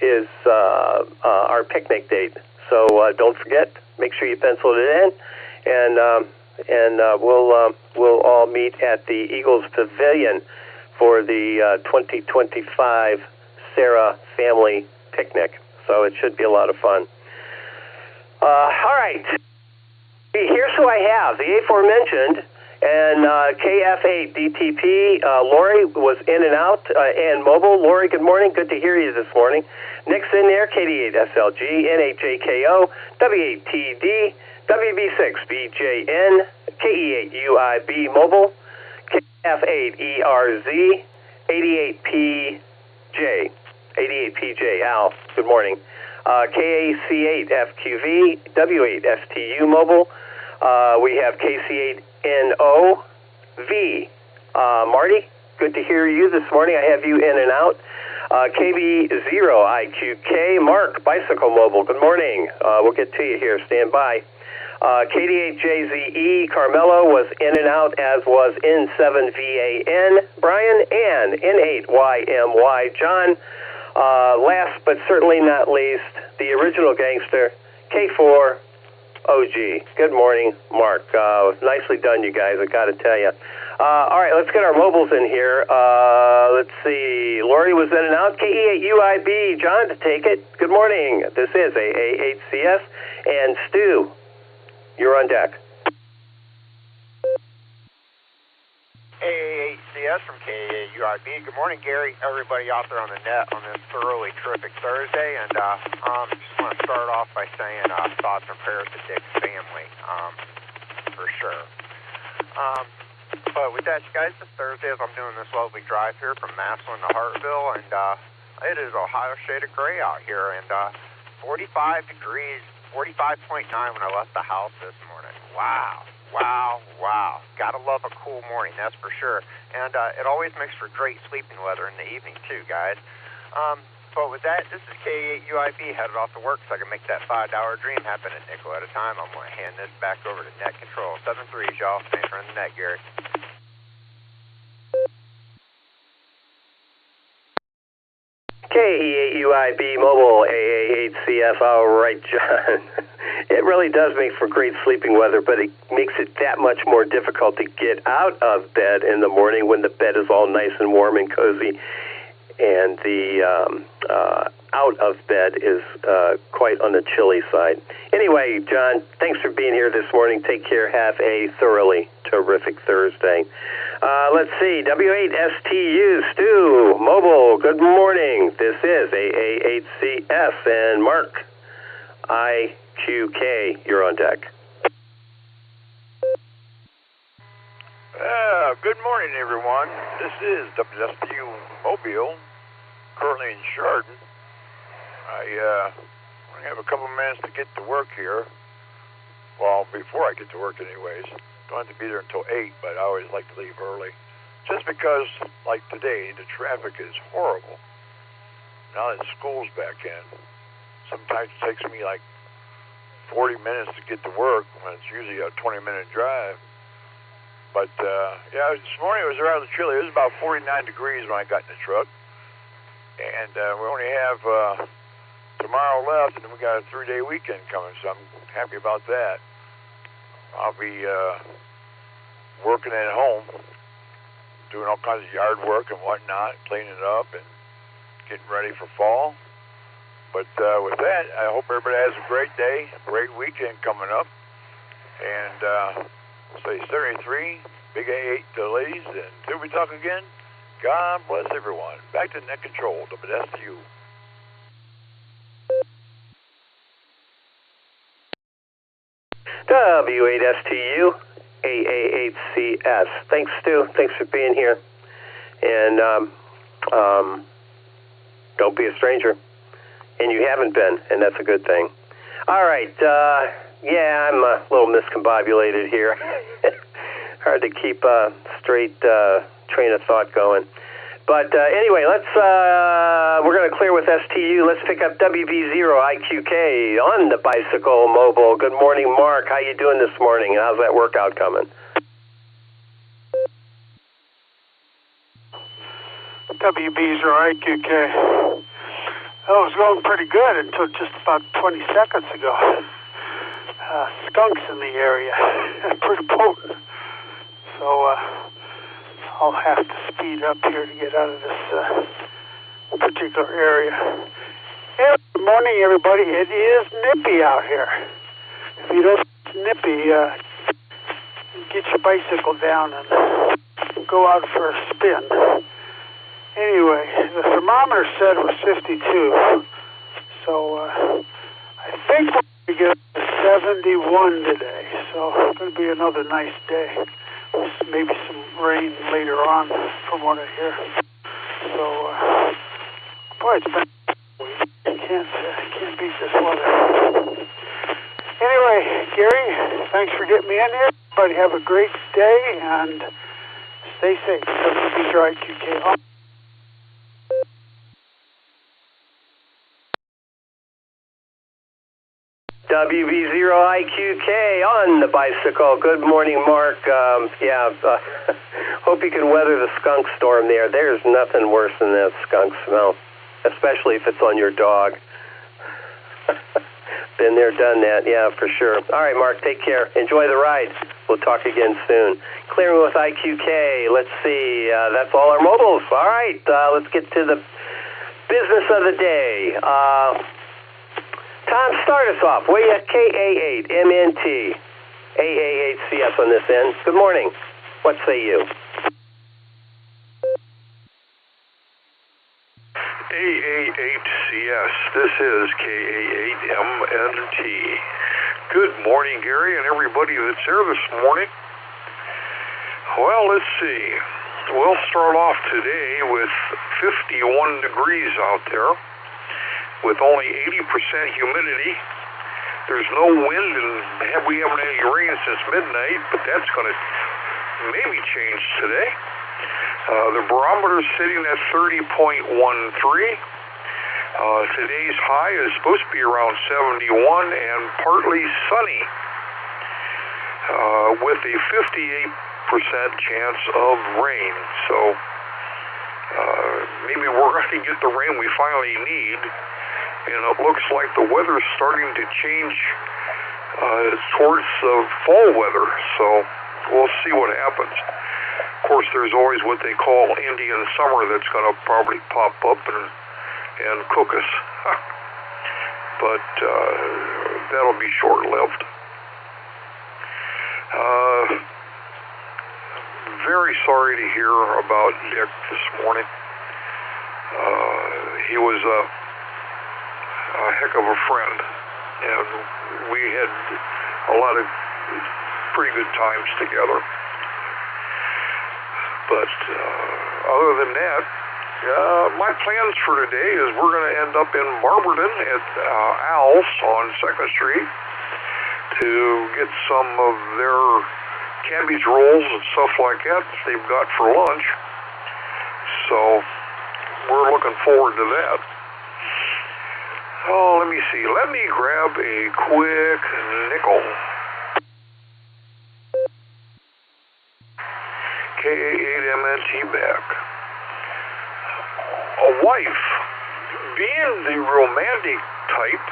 is our picnic date. So don't forget, make sure you pencil it in, and we'll all meet at the Eagles Pavilion for the 2025 Sarah Family Picnic. So it should be a lot of fun. All right. Here's who I have. The aforementioned and KF8DTP. Lori was in and out and mobile. Lori, good morning. Good to hear you this morning. Nick's in there. KD8SLG, NHAKO, W8TD, WB6BJN, KE8UIB mobile, KF8ERZ, 88PJ. Al, good morning. KAC8FQV, W8STU mobile. We have KC8NOV. Marty, good to hear you this morning. I have you in and out. KB0IQK, Mark, Bicycle Mobile, good morning. We'll get to you here. Stand by. KD8JZE, Carmelo was in and out, as was N7VAN, Brian, and N8YMY, John. Last but certainly not least, the original gangster, K4OG. Good morning, Mark. Nicely done, you guys, I got to tell you. All right, let's get our mobiles in here. Let's see. Lori was in and out. KE8UIB, John to take it. Good morning. This is AA8CS, and Stu, you're on deck. AA8CS from KAUIB. Good morning, Gary. Everybody out there on the net on this thoroughly terrific Thursday. And just want to start off by saying thoughts and prayers to Dick's family, for sure. But with that, you guys, this Thursday, as I'm doing this lovely drive here from Massillon to Hartville, and it is Ohio shade of gray out here, and 45 degrees, 45.9 when I left the house this morning. Wow. Gotta love a cool morning, that's for sure. And it always makes for great sleeping weather in the evening, too, guys. But with that, this is K8UIB headed off to work so I can make that $5 dream happen a nickel at a time. I'm going to hand this back over to Net Control. 7-3s, y'all. Thanks for running the net, Gary. KE8UIB Mobile, AA8CF. All right, John. It really does make for great sleeping weather, but it makes it that much more difficult to get out of bed in the morning when the bed is all nice and warm and cozy, and the out of bed is quite on the chilly side. Anyway, John, thanks for being here this morning. Take care. Have a thoroughly terrific Thursday. Let's see. W8STU, Stu, Mobile, good morning. This is AA8CS, and Mark, IQK, you're on deck. Good morning, everyone. This is WSTU Mobile, currently in Chardon. I only have a couple minutes to get to work here. Well, before I get to work anyways. Don't have to be there until 8, but I always like to leave early. Just because, like today, the traffic is horrible. Now that school's back in, sometimes it takes me like 40 minutes to get to work when it's usually a 20-minute drive. But, yeah, this morning it was rather chilly. It was about 49 degrees when I got in the truck. And we only have tomorrow left, and then we got a 3-day weekend coming, so I'm happy about that. I'll be working at home, doing all kinds of yard work and whatnot, cleaning it up and getting ready for fall. But with that, I hope everybody has a great day, great weekend coming up. And say 73, big A8 to the ladies, and until we talk again, God bless everyone. Back to Net Control, WSTU. W8STU, AA8CS. Thanks, Stu. Thanks for being here. And don't be a stranger. And you haven't been, and that's a good thing. All right. Yeah, I'm a little miscombobulated here. Hard to keep a straight train of thought going. But anyway, we're going to clear with STU. Let's pick up WB0IQK on the Bicycle Mobile. Good morning, Mark. How you doing this morning? How's that workout coming? WB0IQK. That was going pretty good until just about 20 seconds ago. Skunks in the area. Pretty potent. So I'll have to speed up here to get out of this particular area. Hey, good morning, everybody. It is nippy out here. If you don't nippy, get your bicycle down and go out for a spin. Anyway, the thermometer said it was 52, so I think we're going to get up to 71 today, so it's going to be another nice day. Maybe some rain later on, from what I hear. So, boy, it's been a week. I can't beat this weather. Anyway, Gary, thanks for getting me in here. Everybody have a great day, and stay safe. WB0IQK. WB0IQK on the bicycle. Good morning, Mark. Hope you can weather the skunk storm there. There's nothing worse than that skunk smell, especially if it's on your dog. Been there, done that. Yeah, for sure. All right, Mark, take care. Enjoy the ride. We'll talk again soon. Clearing with IQK. Let's see. That's all our mobiles. All right. Let's get to the business of the day. Tom, start us off. Way at KA8MNT. AA8CS on this end. Good morning. What say you? AA8CS. This is KA8MNT. Good morning, Gary, and everybody that's here this morning. Well, let's see. We'll start off today with 51 degrees out there, with only 80% humidity. There's no wind, and we haven't had any rain since midnight, but that's going to maybe change today. The barometer's sitting at 30.13. Today's high is supposed to be around 71 and partly sunny, with a 58% chance of rain. So maybe we're going to get the rain we finally need. And it looks like the weather's starting to change towards fall weather, so we'll see what happens. Of course, there's always what they call Indian summer that's going to probably pop up and cook us. But that'll be short-lived. Very sorry to hear about Nick this morning. He was a heck of a friend, and we had a lot of pretty good times together. But other than that, my plans for today is we're going to end up in Barberton at Al's on 2nd Street to get some of their cabbage rolls and stuff like that they've got for lunch. So we're looking forward to that. Oh, let me see. Let me grab a quick nickel. KA8MNT back. A wife, being the romantic type,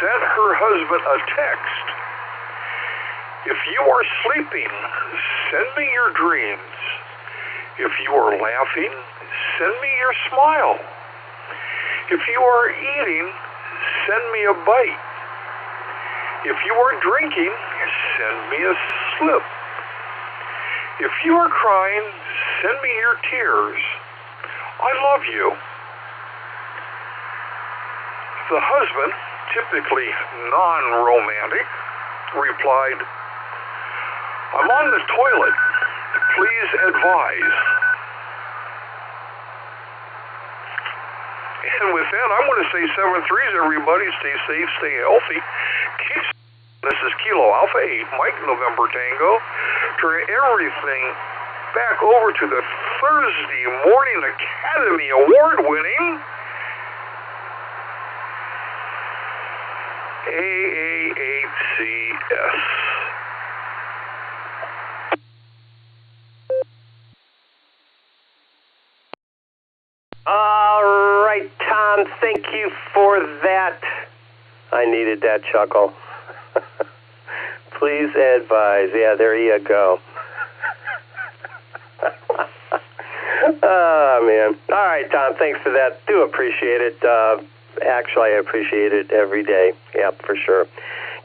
sent her husband a text. If you are sleeping, send me your dreams. If you are laughing, send me your smile. If you are eating, send me a bite. If you are drinking, send me a slip. If you are crying, send me your tears. I love you. The husband, typically non-romantic, replied, I'm on the toilet. Please advise. And with that, I want to say 7-3s, everybody. Stay safe, stay healthy. Keep This is Kilo Alpha 8, Mike November Tango. Turn everything back over to the Thursday Morning Academy Award-winning AA8CS. All right, Tom, thank you for that. I needed that chuckle. Please advise. Yeah, there you go. Oh, man. All right, Tom, thanks for that. Do appreciate it. Actually, I appreciate it every day. Yep, for sure.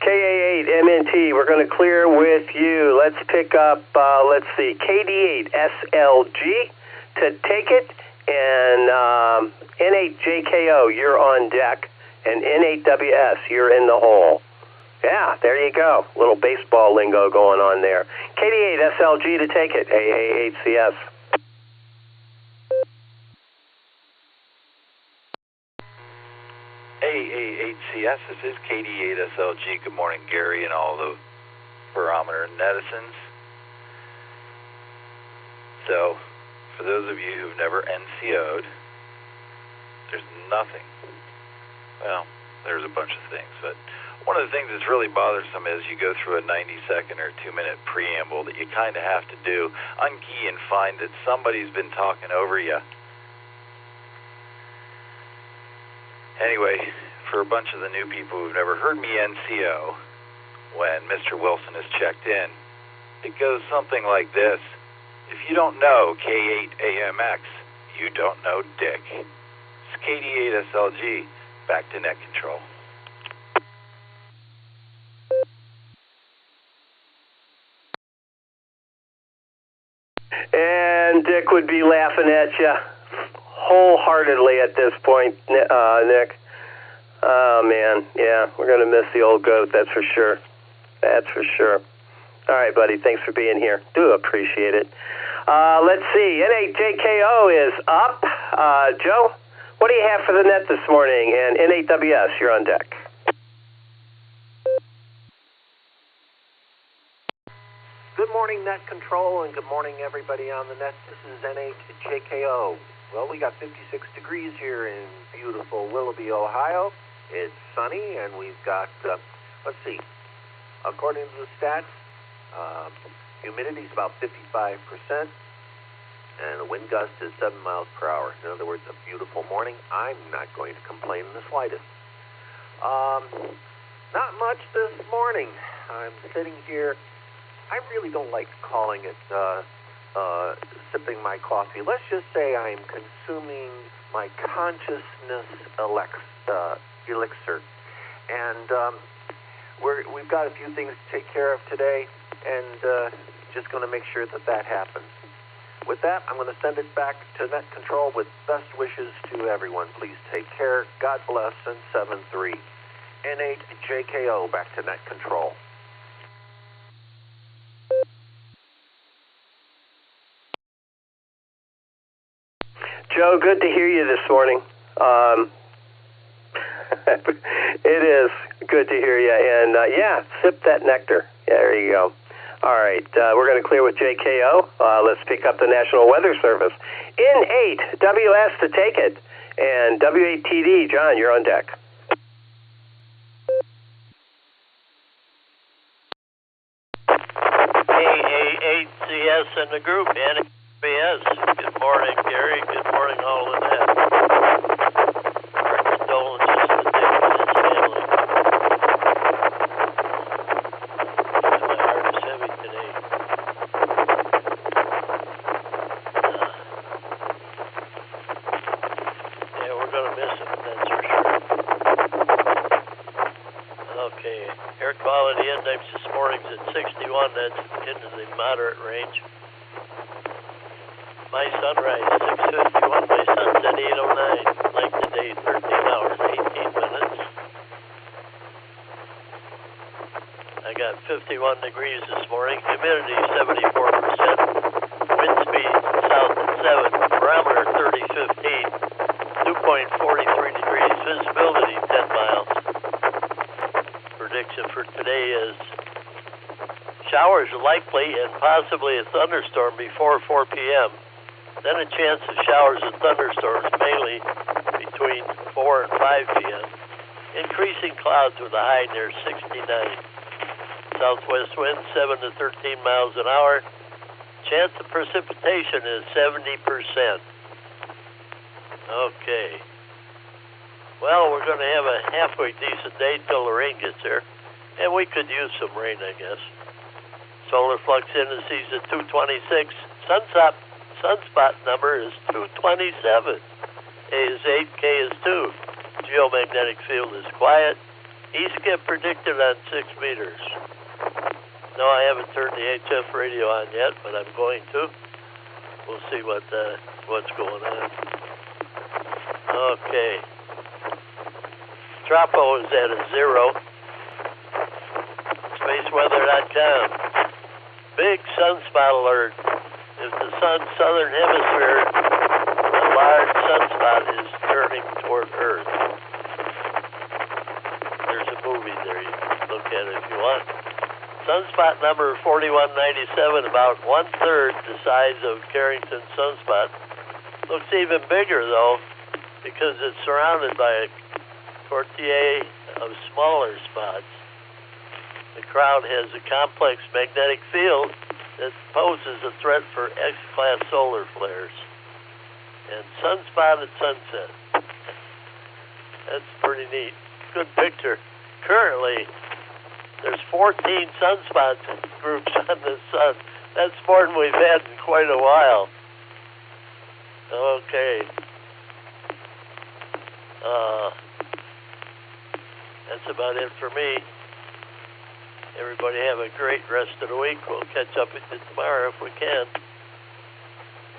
KA8MNT, we're going to clear with you. Let's pick up, let's see, KD8SLG to take it, and N8JKO, you're on deck, and N8WS, you're in the hole. Yeah, there you go. Little baseball lingo going on there. KD8SLG to take it, AA8CS. AA8CS, this is KD8SLG. Good morning, Gary, and all the Barometer Netizens. So, for those of you who've never NCO'd, there's nothing. Well, there's a bunch of things, but one of the things that's really bothersome is you go through a 90-second or 2-minute preamble that you kind of have to do, unkey and find that somebody's been talking over you. Anyway, for a bunch of the new people who've never heard me NCO, when Mr. Wilson is checked in, it goes something like this. If you don't know K8AMX, you don't know Dick. It's KD8SLG, back to net control. And Dick would be laughing at you wholeheartedly at this point, Nick. Oh, man. Yeah, we're going to miss the old goat, that's for sure. That's for sure. All right, buddy, thanks for being here. Do appreciate it. Let's see. N8JKO is up. Joe, what do you have for the net this morning? And N8WS, you're on deck. Good morning, Net Control, and good morning, everybody on the net. This is N8JKO. Well, we got 56 degrees here in beautiful Willoughby, Ohio. It's sunny, and we've got, let's see, according to the stats, humidity is about 55%, and the wind gust is 7 miles per hour. In other words, a beautiful morning. I'm not going to complain in the slightest. Not much this morning. I'm sitting here. I really don't like calling it sipping my coffee. Let's just say I'm consuming my consciousness elixir. And we've got a few things to take care of today, and just going to make sure that happens. With that, I'm going to send it back to Net Control with best wishes to everyone. Please take care. God bless, and 7-3. N8JKO, back to Net Control. Joe, good to hear you this morning. It is good to hear you. And, yeah, sip that nectar. Yeah, there you go. All right, we're going to clear with JKO. Let's pick up the National Weather Service. N8WS to take it. And W8TD, John, you're on deck. AA8CS and the group, NBS. Good morning, Gary. Good morning, all of that. Our condolences to Dick and his family. My heart is heavy today. Yeah, we're going to miss him, that's for sure. Okay, air quality index this morning's at 61. That's into the moderate range. My sunrise, 6:51. My sunset, 8:09. Length of day, 13 hours, 18 minutes. I got 51 degrees this morning. Humidity, 74%. Wind speed, south at 7. Barometer, 3015. 2.43 degrees. Visibility, 10 miles. For prediction for today is showers are likely and possibly a thunderstorm before 4 p.m. Then a chance of showers and thunderstorms mainly between 4 and 5 p.m. Increasing clouds with a high near 69. Southwest wind 7 to 13 miles an hour. Chance of precipitation is 70%. Okay. Well, we're going to have a halfway decent day till the rain gets here. And we could use some rain, I guess. Solar flux indices at 226. Sunspot number is 227. A is 8, K is 2. Geomagnetic field is quiet. E-skip predicted on 6 meters. No, I haven't turned the HF radio on yet, but I'm going to. We'll see what's going on. Okay. Tropo is at a 0. Spaceweather.com. Big sunspot alert. If the sun's southern hemisphere, a large sunspot is turning toward Earth. There's a movie there. You can look at it if you want. Sunspot number 4197, about 1/3 the size of Carrington sunspot. Looks even bigger, though, because it's surrounded by a cortege of smaller spots. The crown has a complex magnetic field that poses a threat for X-class solar flares. And sunspot at sunset. That's pretty neat. Good picture. Currently, there's 14 sunspot groups on the sun. That's more than we've had in quite a while. Okay. That's about it for me. Everybody have a great rest of the week. We'll catch up with you tomorrow if we can.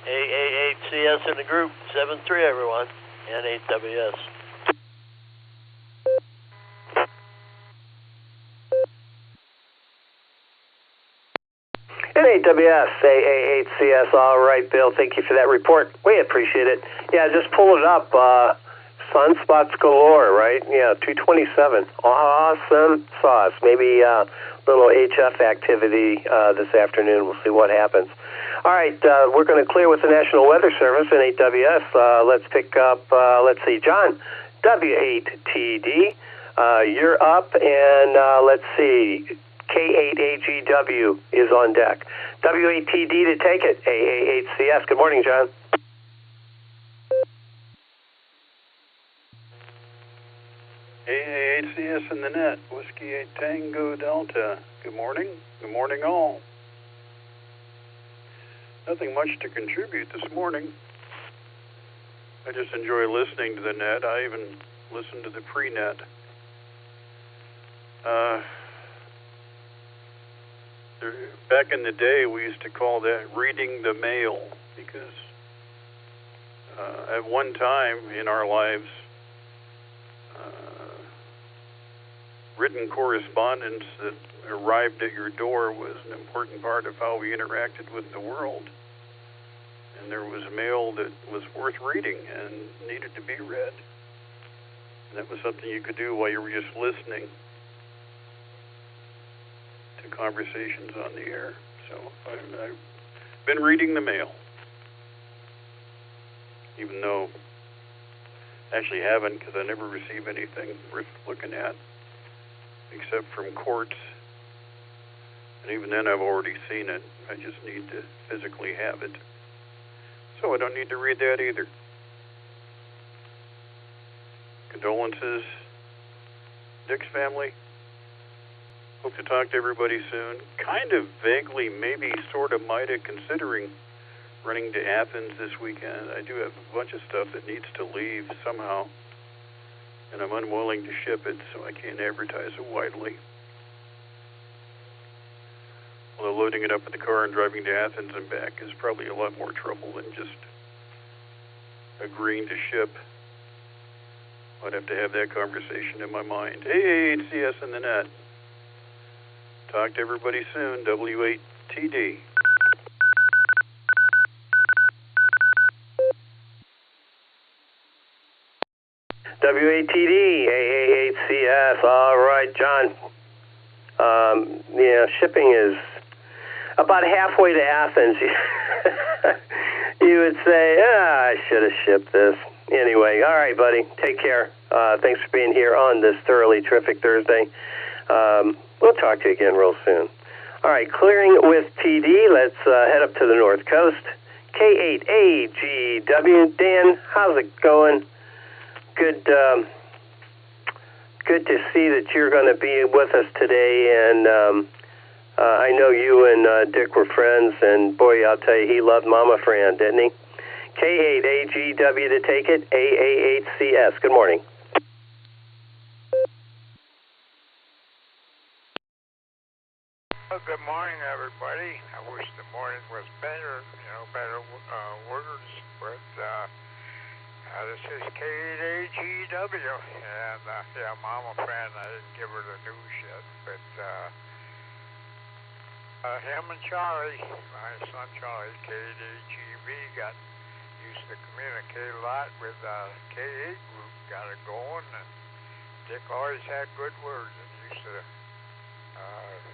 AAHCS in the group, 7-3 everyone, and 8WS. NAWS, AAHCS, all right, Bill, thank you for that report. We appreciate it. Yeah, just pull it up. Sunspots galore, right? Yeah, 227. Awesome sauce. Maybe a little HF activity this afternoon. We'll see what happens. All right, we're going to clear with the National Weather Service in AWS. Let's pick up, let's see, John, W8TD. You're up, and let's see, K8AGW is on deck. W8TD to take it, AAHCS. Good morning, John. AAHCS in the net, Whiskey 8 Tango Delta. Good morning. Good morning, all. Nothing much to contribute this morning. I just enjoy listening to the net. I even listen to the pre-net. Back in the day, we used to call that reading the mail, because at one time in our lives, written correspondence that arrived at your door was an important part of how we interacted with the world. And there was mail that was worth reading and needed to be read. And that was something you could do while you were just listening to conversations on the air. So I've been reading the mail, even though I actually haven't, because I never receive anything worth looking at, except from courts. And even then, I've already seen it. I just need to physically have it. So I don't need to read that either. Condolences, Dick's family. Hope to talk to everybody soon. Kind of vaguely, maybe sort of mighty considering running to Athens this weekend. I do have a bunch of stuff that needs to leave somehow, and I'm unwilling to ship it, so I can't advertise it widely. Although loading it up in the car and driving to Athens and back is probably a lot more trouble than just agreeing to ship. I'd have to have that conversation in my mind. Hey, HCS in the net. Talk to everybody soon. W8TD. W8TD, AAHCS. All right, John. Shipping is about halfway to Athens. You would say, I should have shipped this. Anyway, all right, buddy. Take care. Thanks for being here on this thoroughly terrific Thursday. We'll talk to you again real soon. All right, clearing with TD. Let's head up to the North Coast. K8AGW. Dan, how's it going? Good to see that you're going to be with us today, and I know you and Dick were friends, and boy, I'll tell you, he loved Mama Fran, didn't he? K8AGW to take it, AA8CS. Good morning. Well, good morning, everybody. I wish the morning was better, better words, but this is K8AGW, and Mama Fran, I didn't give her the news yet, but him and Charlie, my son Charlie, K8AGB, used to communicate a lot with K8 group, got it going, and Dick always had good words, and used to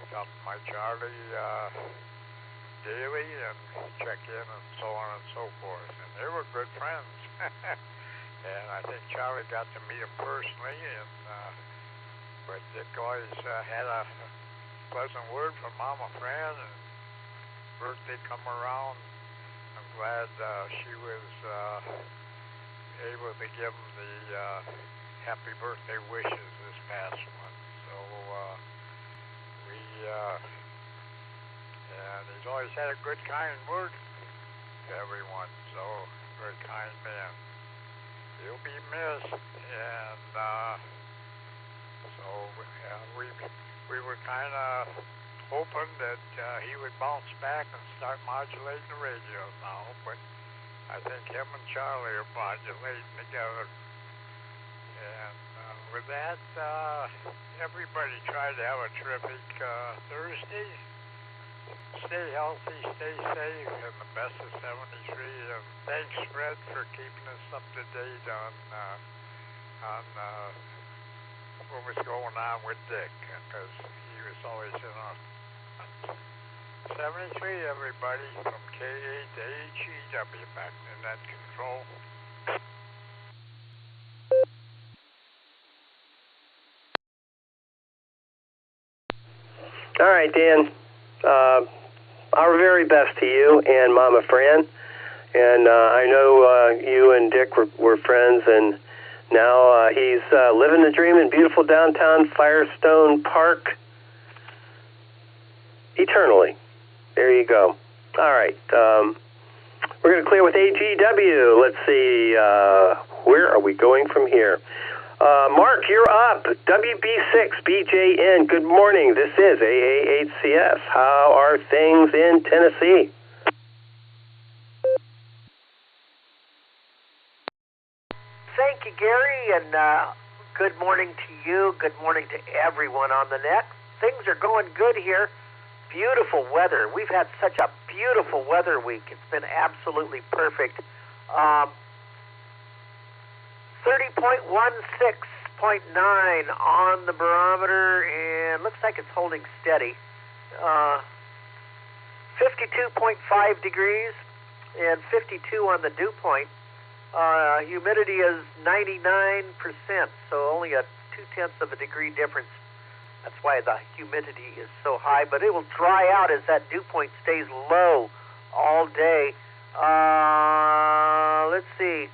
talk to my Charlie daily and check in and so on and so forth, and they were good friends. And I think Charlie got to meet him personally, and but Dick always had a pleasant word from Mama Fran, and birthday come around. I'm glad she was able to give him the happy birthday wishes this past one. So and he's always had a good, kind word to everyone. So very kind man. He'll be missed, and so we were kind of hoping that he would bounce back and start modulating the radio now, but I think him and Charlie are modulating together. And with that, everybody try to have a terrific Thursday. Stay healthy, stay safe, and the best of 73. And thanks, Fred, for keeping us up to date on what was going on with Dick, because he was always in on 73, everybody, from K8 to AGW, back in that control. All right, Dan. Our very best to you and Mama Fran. And I know you and Dick were friends, and now he's living the dream in beautiful downtown Firestone Park eternally. There you go. All right. We're going to clear with AGW. Let's see. Where are we going from here? Mark, you're up. WB6BJN, good morning. This is AA8CS. How are things in Tennessee? Thank you, Gary, and good morning to you. Good morning to everyone on the net. Things are going good here. Beautiful weather. We've had such a beautiful weather week. It's been absolutely perfect. 30.16.9 on the barometer, and looks like it's holding steady. 52.5 degrees and 52 on the dew point. Humidity is 99%, so only a 0.2 of a degree difference. That's why the humidity is so high, but it will dry out as that dew point stays low all day. Let's see.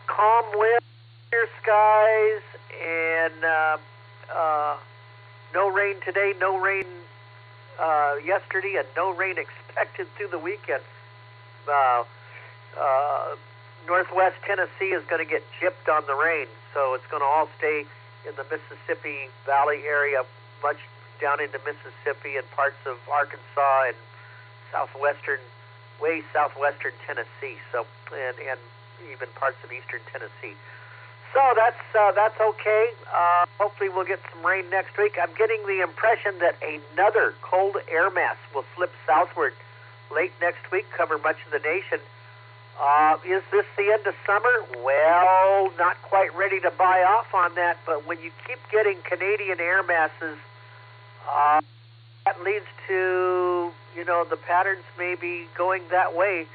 Calm wind, clear skies, and no rain today, no rain yesterday, and no rain expected through the weekend. Northwest Tennessee is going to get gypped on the rain, so it's going to all stay in the Mississippi Valley area, much down into Mississippi and parts of Arkansas and way southwestern Tennessee. So and even parts of eastern Tennessee. So that's okay. Hopefully we'll get some rain next week. I'm getting the impression that another cold air mass will slip southward late next week, cover much of the nation. Is this the end of summer? Well, not quite ready to buy off on that, but when you keep getting Canadian air masses That leads to, the patterns may be going that way.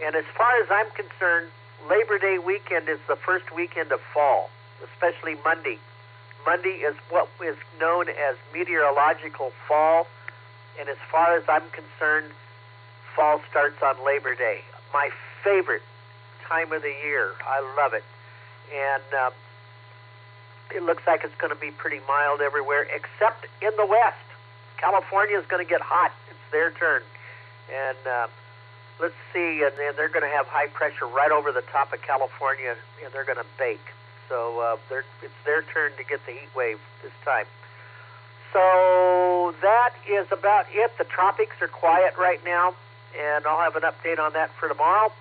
And as far as I'm concerned, Labor Day weekend is the first weekend of fall, especially Monday. Monday is what is known as meteorological fall. And as far as I'm concerned, fall starts on Labor Day. My favorite time of the year. I love it. And it looks like it's going to be pretty mild everywhere, except in the west. California is going to get hot. It's their turn. And let's see, and they're going to have high pressure right over the top of California, and they're going to bake. So it's their turn to get the heat wave this time. So that is about it. The tropics are quiet right now, and I'll have an update on that for tomorrow.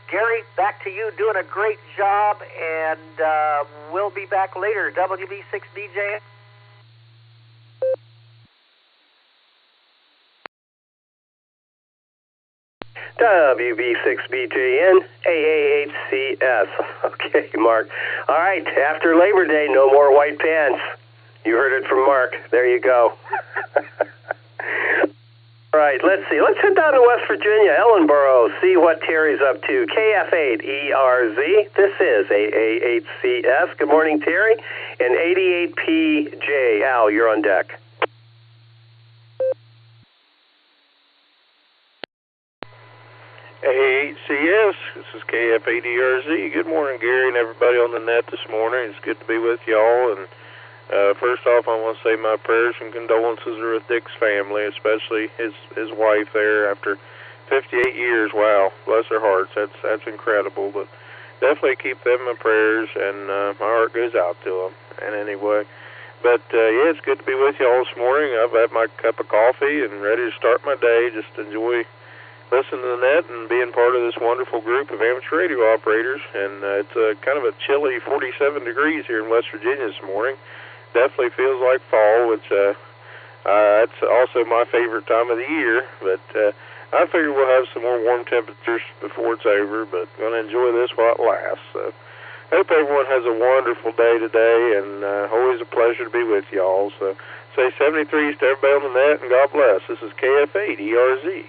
Gary, back to you, doing a great job, and we'll be back later. WB6DJ. WB6BJN AAHCS. Okay, Mark. All right, after Labor Day, no more white pants. You heard it from Mark. There you go. All right, let's see. Let's head down to West Virginia, Ellenboro, see what Terry's up to. KF8ERZ. This is AAHCS. Good morning, Terry. And 88PJ. Al, you're on deck. AAHCS, this is KF8ERZ. Good morning, Gary, and everybody on the net this morning. It's good to be with y'all. And first off, I want to say my prayers and condolences are with Dick's family, especially his wife there after 58 years. Wow, bless their hearts. That's incredible. But definitely keep them in my prayers, and my heart goes out to them. And anyway, but yeah, it's good to be with y'all this morning. I've had my cup of coffee and ready to start my day. Just enjoy listening to the net and being part of this wonderful group of amateur radio operators. And it's kind of a chilly 47 degrees here in West Virginia this morning. Definitely feels like fall, which that's also my favorite time of the year. But I figure we'll have some more warm temperatures before it's over, but going to enjoy this while it lasts. So I hope everyone has a wonderful day today, and always a pleasure to be with y'all. So say 73s to everybody on the net, and God bless. This is KF8ERZ.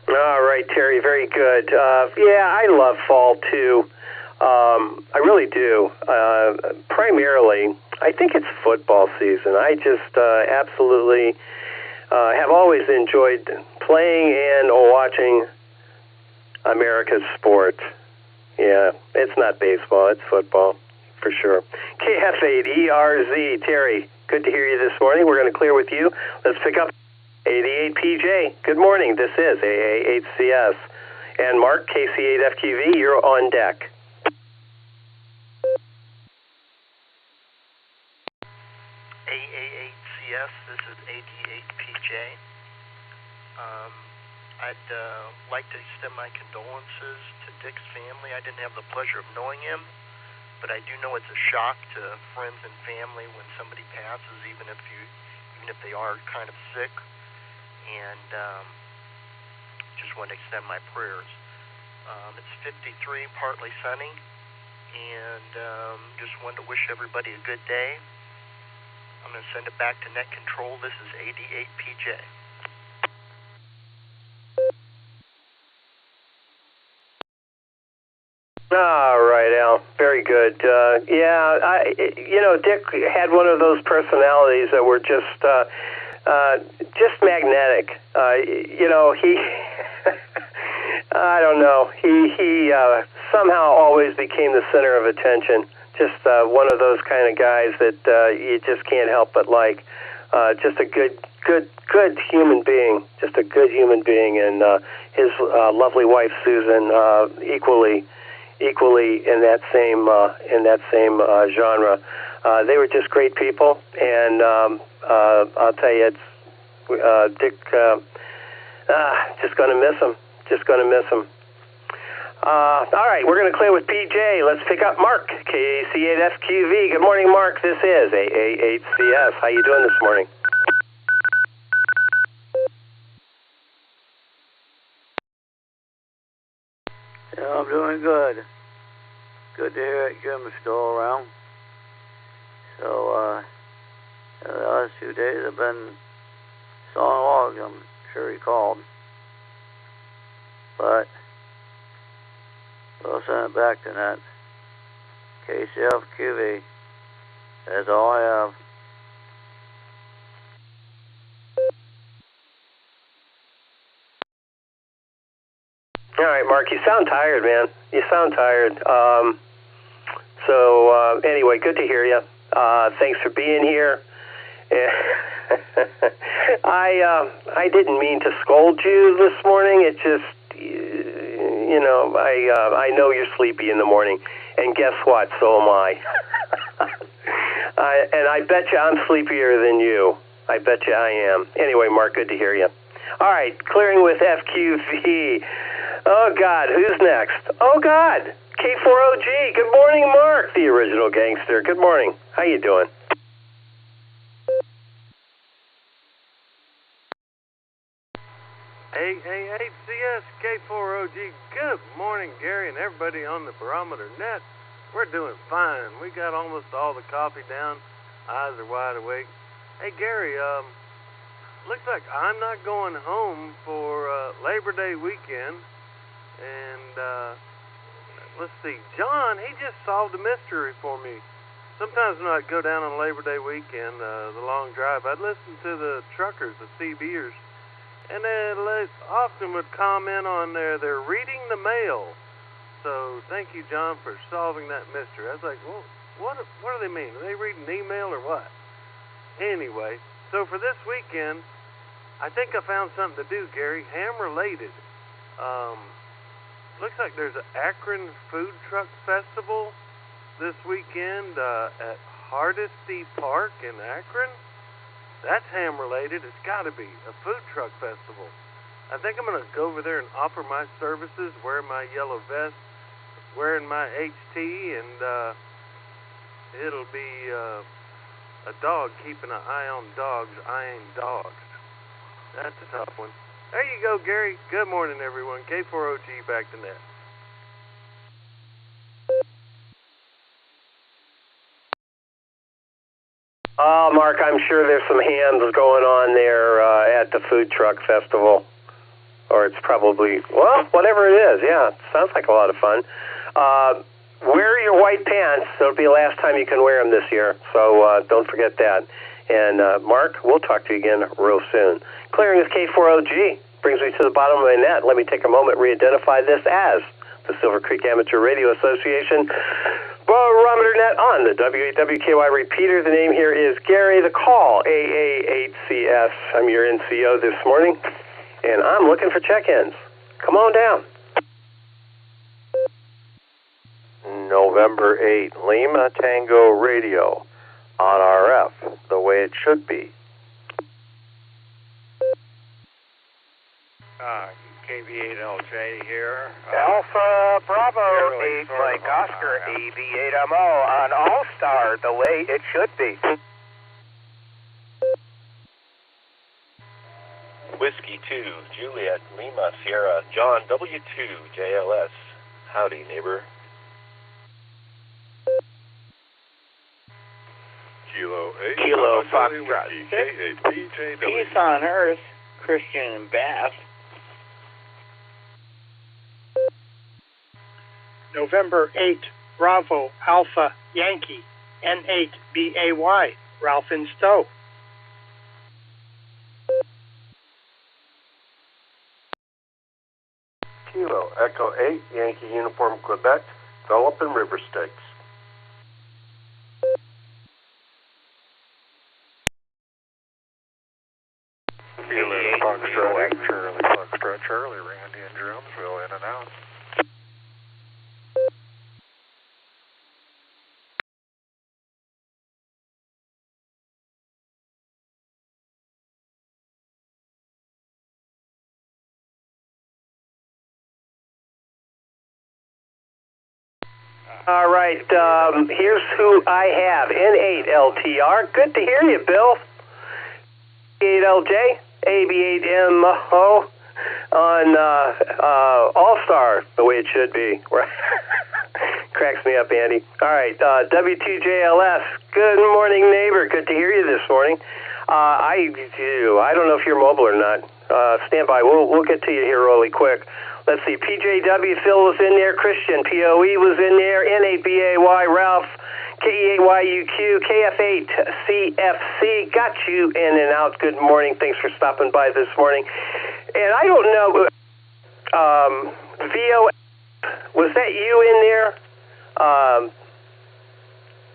All right, Terry, very good. Yeah, I love fall, too. I really do. Primarily, I think it's football season. I just absolutely have always enjoyed playing and watching America's sport. Yeah, it's not baseball, it's football, for sure. KF8ERZ, Terry, good to hear you this morning. We're going to clear with you. Let's pick up 88PJ. Good morning. This is AAHCS. And Mark, KC8FQV, you're on deck. AAHCS, this is 88PJ. I'd like to extend my condolences to Dick's family. I didn't have the pleasure of knowing him, but I do know it's a shock to friends and family when somebody passes, even if they are kind of sick. And just want to extend my prayers. It's 53, partly sunny, and just wanted to wish everybody a good day. I'm going to send it back to Net Control. This is 88PJ. All right, Al. Very good. Yeah, Dick had one of those personalities that were just magnetic. He, I don't know, he somehow always became the center of attention. Just one of those kind of guys that you just can't help but like. Just a good human being. Just a good human being, and his lovely wife Susan, equally in that same genre. They were just great people, and I'll tell you, it's Dick. Just going to miss him. Just going to miss him. All right, we're going to clear with PJ. Let's pick up Mark, KC8FQV. Good morning, Mark. This is AAHCS. How you doing this morning? Yeah, I'm doing good. good to hear that Jim is still around. So, the last few days I've been sawing logs. I'm sure he called. But we'll send it back to Net. KCFQV. That's all I have. All right, Mark, you sound tired, man. You sound tired. Anyway, good to hear you. Thanks for being here. I didn't mean to scold you this morning. It just, I know you're sleepy in the morning, and guess what? So am I. And I bet you I'm sleepier than you. I bet you I am. Anyway, Mark, good to hear you. All right, clearing with FQV. Oh, God, who's next? Oh, God, K4OG. Good morning, Mark, the original gangster. Good morning. How you doing? Hey, CS K4OG. Good morning, Gary, and everybody on the Barometer Net. We're doing fine. We got almost all the coffee down. Eyes are wide awake. Hey, Gary, looks like I'm not going home for Labor Day weekend. And, let's see, John, he just solved a mystery for me. Sometimes when I'd go down on Labor Day weekend, the long drive, I'd listen to the truckers, the CBers, and they often would comment on they're reading the mail. So thank you, John, for solving that mystery. I was like, well, what do they mean? Are they reading email or what? Anyway, so for this weekend, I think I found something to do, Gary, ham-related. Looks like there's an Akron Food Truck Festival this weekend at Hardesty Park in Akron. That's ham-related. It's got to be a food truck festival. I think I'm going to go over there and offer my services, wearing my yellow vest, wearing my HT, and it'll be a dog keeping an eye on dogs, eyeing dogs. That's a tough one. There you go, Gary. Good morning, everyone. K4OG back to Net. Oh, Mark, I'm sure there's some hams going on there at the food truck festival. Or it's probably, well, whatever it is. Yeah, sounds like a lot of fun. Wear your white pants. It'll be the last time you can wear them this year. So don't forget that. And, Mark, we'll talk to you again real soon. Clearing this K4OG brings me to the bottom of my net. Let me take a moment and re-identify this as the Silvercreek Amateur Radio Association Barometer Net on the W8WKY repeater. The name here is Gary. The call, AA8CS. I'm your NCO this morning, and I'm looking for check-ins. Come on down. November 8, Lima Tango Radio on RF, the way it should be. KV8LJ here. Alpha Bravo 8 Mike Oscar AB8MO on Allstar, the way it should be. Whiskey 2, Juliet, Lima, Sierra, John W2, JLS. Howdy, neighbor. Kilo 8, Kilo Foxtrot 6, Peace on Earth, Christian and Bath. November 8, Bravo, Alpha, Yankee, N8BAY, Ralph in Stowe. Kilo Echo 8, Yankee Uniform, Quebec, Phillip and River Stakes. Kilo Foxtrot Charlie, Randy and Drumsville in and out. All right, here's who I have. N8LTR. Good to hear you, Bill. 8LJ, AB8MO on Allstar, the way it should be. cracks me up, Andy. All right, W2JLS. Good morning, neighbor. Good to hear you this morning. I don't know if you're mobile or not. Stand by. We'll get to you here really quick. Let's see. PJW, Phil was in there. Christian, POE was in there. NABAY, Ralph, KEAYUQ, KF8, CFC. Got you in and out. Good morning. Thanks for stopping by this morning. And I don't know, VO, was that you in there?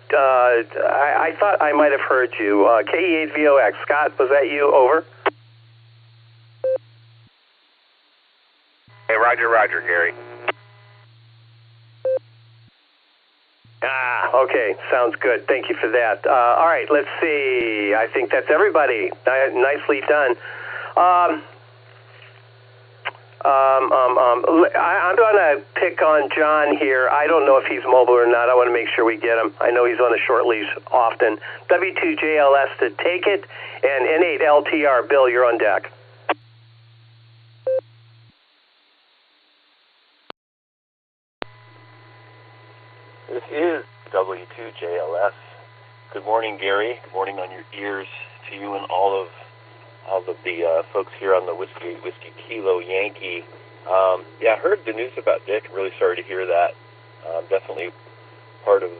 I thought I might have heard you. KE8VOX. Scott, was that you? Over. Hey, Roger, Gary. Okay. Sounds good. Thank you for that. All right, let's see. I think that's everybody. Nicely done. I'm going to pick on John here. I don't know if he's mobile or not. I want to make sure we get him. I know he's on a short leash often. W2JLS to take it, and N8LTR. Bill, you're on deck. This is W2JLS. Good morning, Gary. Good morning on your ears to you and all of the folks here on the Whiskey Kilo Yankee. I heard the news about Dick. Really sorry to hear that. Definitely part of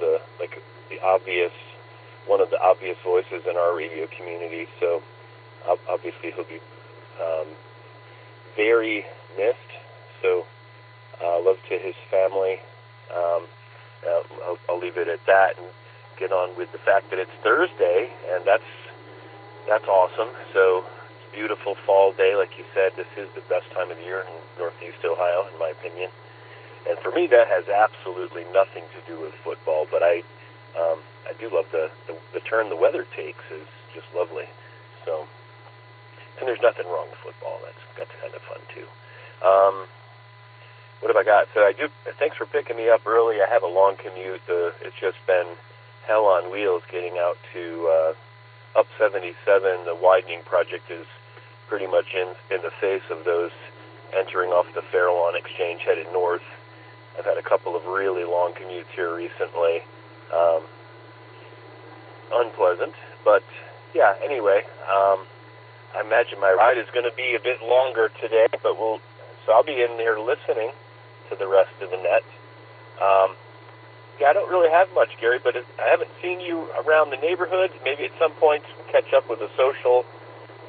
one of the obvious voices in our radio community. So obviously he'll be very missed. So love to his family. I'll leave it at that and get on with the fact that it's Thursday, and that's awesome. So it's a beautiful fall day, like you said. This is the best time of the year in Northeast Ohio, in my opinion. And for me, that has absolutely nothing to do with football. But I do love the turn the weather takes is just lovely. So, and there's nothing wrong with football. That's kind of fun too. What have I got? So thanks for picking me up early. I have a long commute. It's just been hell on wheels getting out to up 77. The widening project is pretty much in the face of those entering off the Fairlawn Exchange headed north. I've had a couple of really long commutes here recently. Unpleasant, but yeah, anyway, I imagine my ride is going to be a bit longer today, but so I'll be in there listening to the rest of the net. I don't really have much, Gary, but I haven't seen you around the neighborhood. Maybe at some point catch up with a social.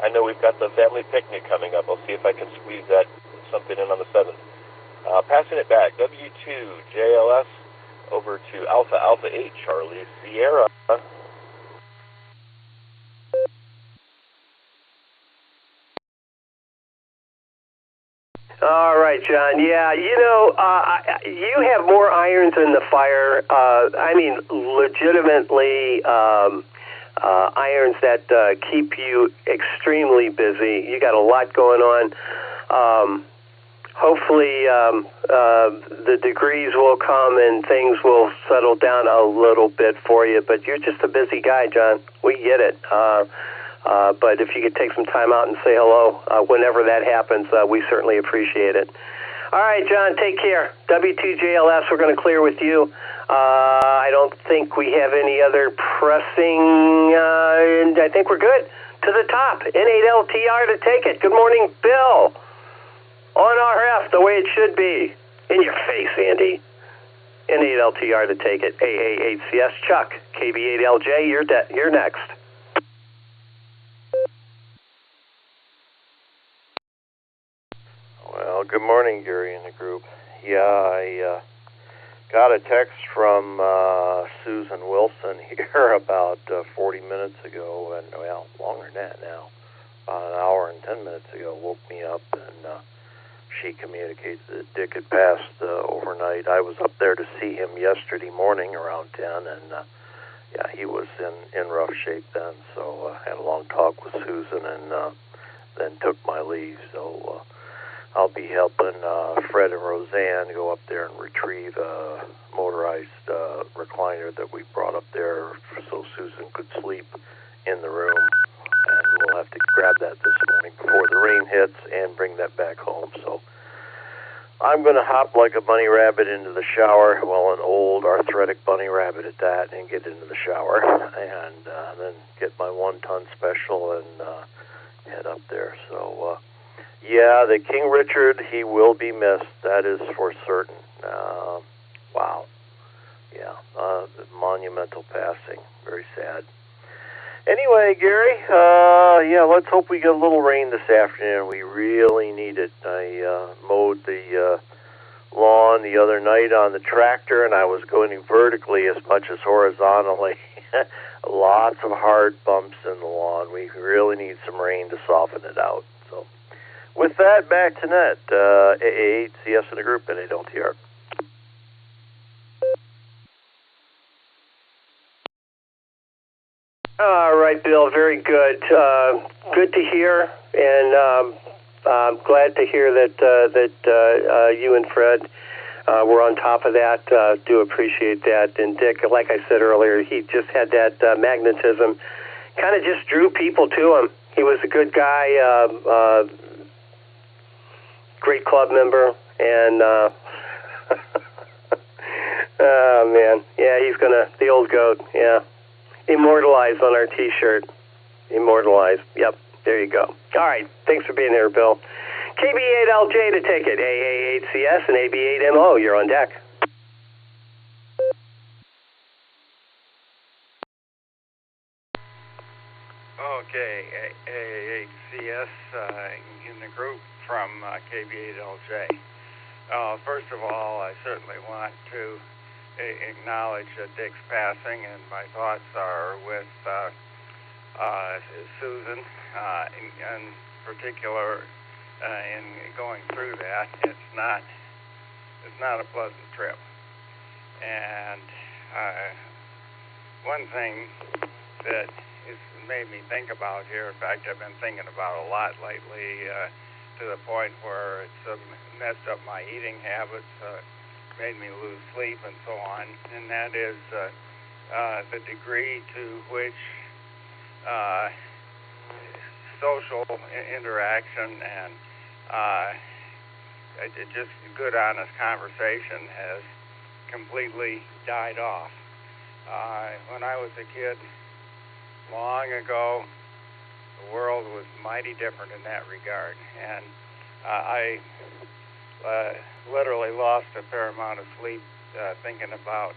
I know we've got the family picnic coming up. I'll see if I can squeeze something in on the 7th. Passing it back, W2JLS over to Alpha 8, Charlie Sierra. All right, John. Yeah, you have more irons in the fire. I mean, legitimately irons that keep you extremely busy. You got a lot going on. Hopefully, the degrees will come and things will settle down a little bit for you. But you're just a busy guy, John. We get it. But if you could take some time out and say hello whenever that happens, we certainly appreciate it. All right, John, take care. W2JLS, we're going to clear with you. I don't think we have any other pressing, and I think we're good. To the top, N8LTR to take it. Good morning, Bill. On RF, the way it should be. In your face, Andy. N8LTR to take it. AA8CS, Chuck. KB8LJ, you're next. Well, good morning, Gary and the group. Yeah, I got a text from Susan Wilson here about 40 minutes ago, and well, longer than that now. About an hour and 10 minutes ago, woke me up, and she communicated that Dick had passed overnight. I was up there to see him yesterday morning around 10, and yeah, he was in rough shape then. So I had a long talk with Susan, and then took my leave. So I'll be helping Fred and Roseanne go up there and retrieve a motorized recliner that we brought up there so Susan could sleep in the room. And we'll have to grab that this morning before the rain hits and bring that back home. So I'm going to hop like a bunny rabbit into the shower, well, an old arthritic bunny rabbit at that, and get into the shower, and then get my 1-ton special and head up there. So, yeah, the King Richard, he will be missed. That is for certain. Wow. Yeah, monumental passing. Very sad. Anyway, Gary, yeah, let's hope we get a little rain this afternoon. We really need it. I mowed the lawn the other night on the tractor, and I was going vertically as much as horizontally. Lots of hard bumps in the lawn. We really need some rain to soften it out. So, with that, back to net. AA8, CS in the group, and LTR. All right, Bill, very good. Good to hear, and I'm glad to hear that you and Fred were on top of that. Do appreciate that. And Dick, like I said earlier, he just had that magnetism, kind of just drew people to him. He was a good guy, great club member, and oh, man, yeah, he's the old goat, yeah. Immortalized on our T-shirt. Immortalized. Yep, there you go. All right, thanks for being here, Bill. KB8LJ to take it. AA8CS and AB8MO, you're on deck. Okay, AA8CS in the group from KB8LJ. First of all, I certainly want to acknowledge Dick's passing, and my thoughts are with Susan in particular in going through that. It's not a pleasant trip. And one thing that has made me think about here, in fact, I've been thinking about a lot lately, to the point where it's messed up my eating habits, made me lose sleep and so on, and that is the degree to which social interaction and just good, honest conversation has completely died off. When I was a kid, long ago, the world was mighty different in that regard, and I literally lost a fair amount of sleep thinking about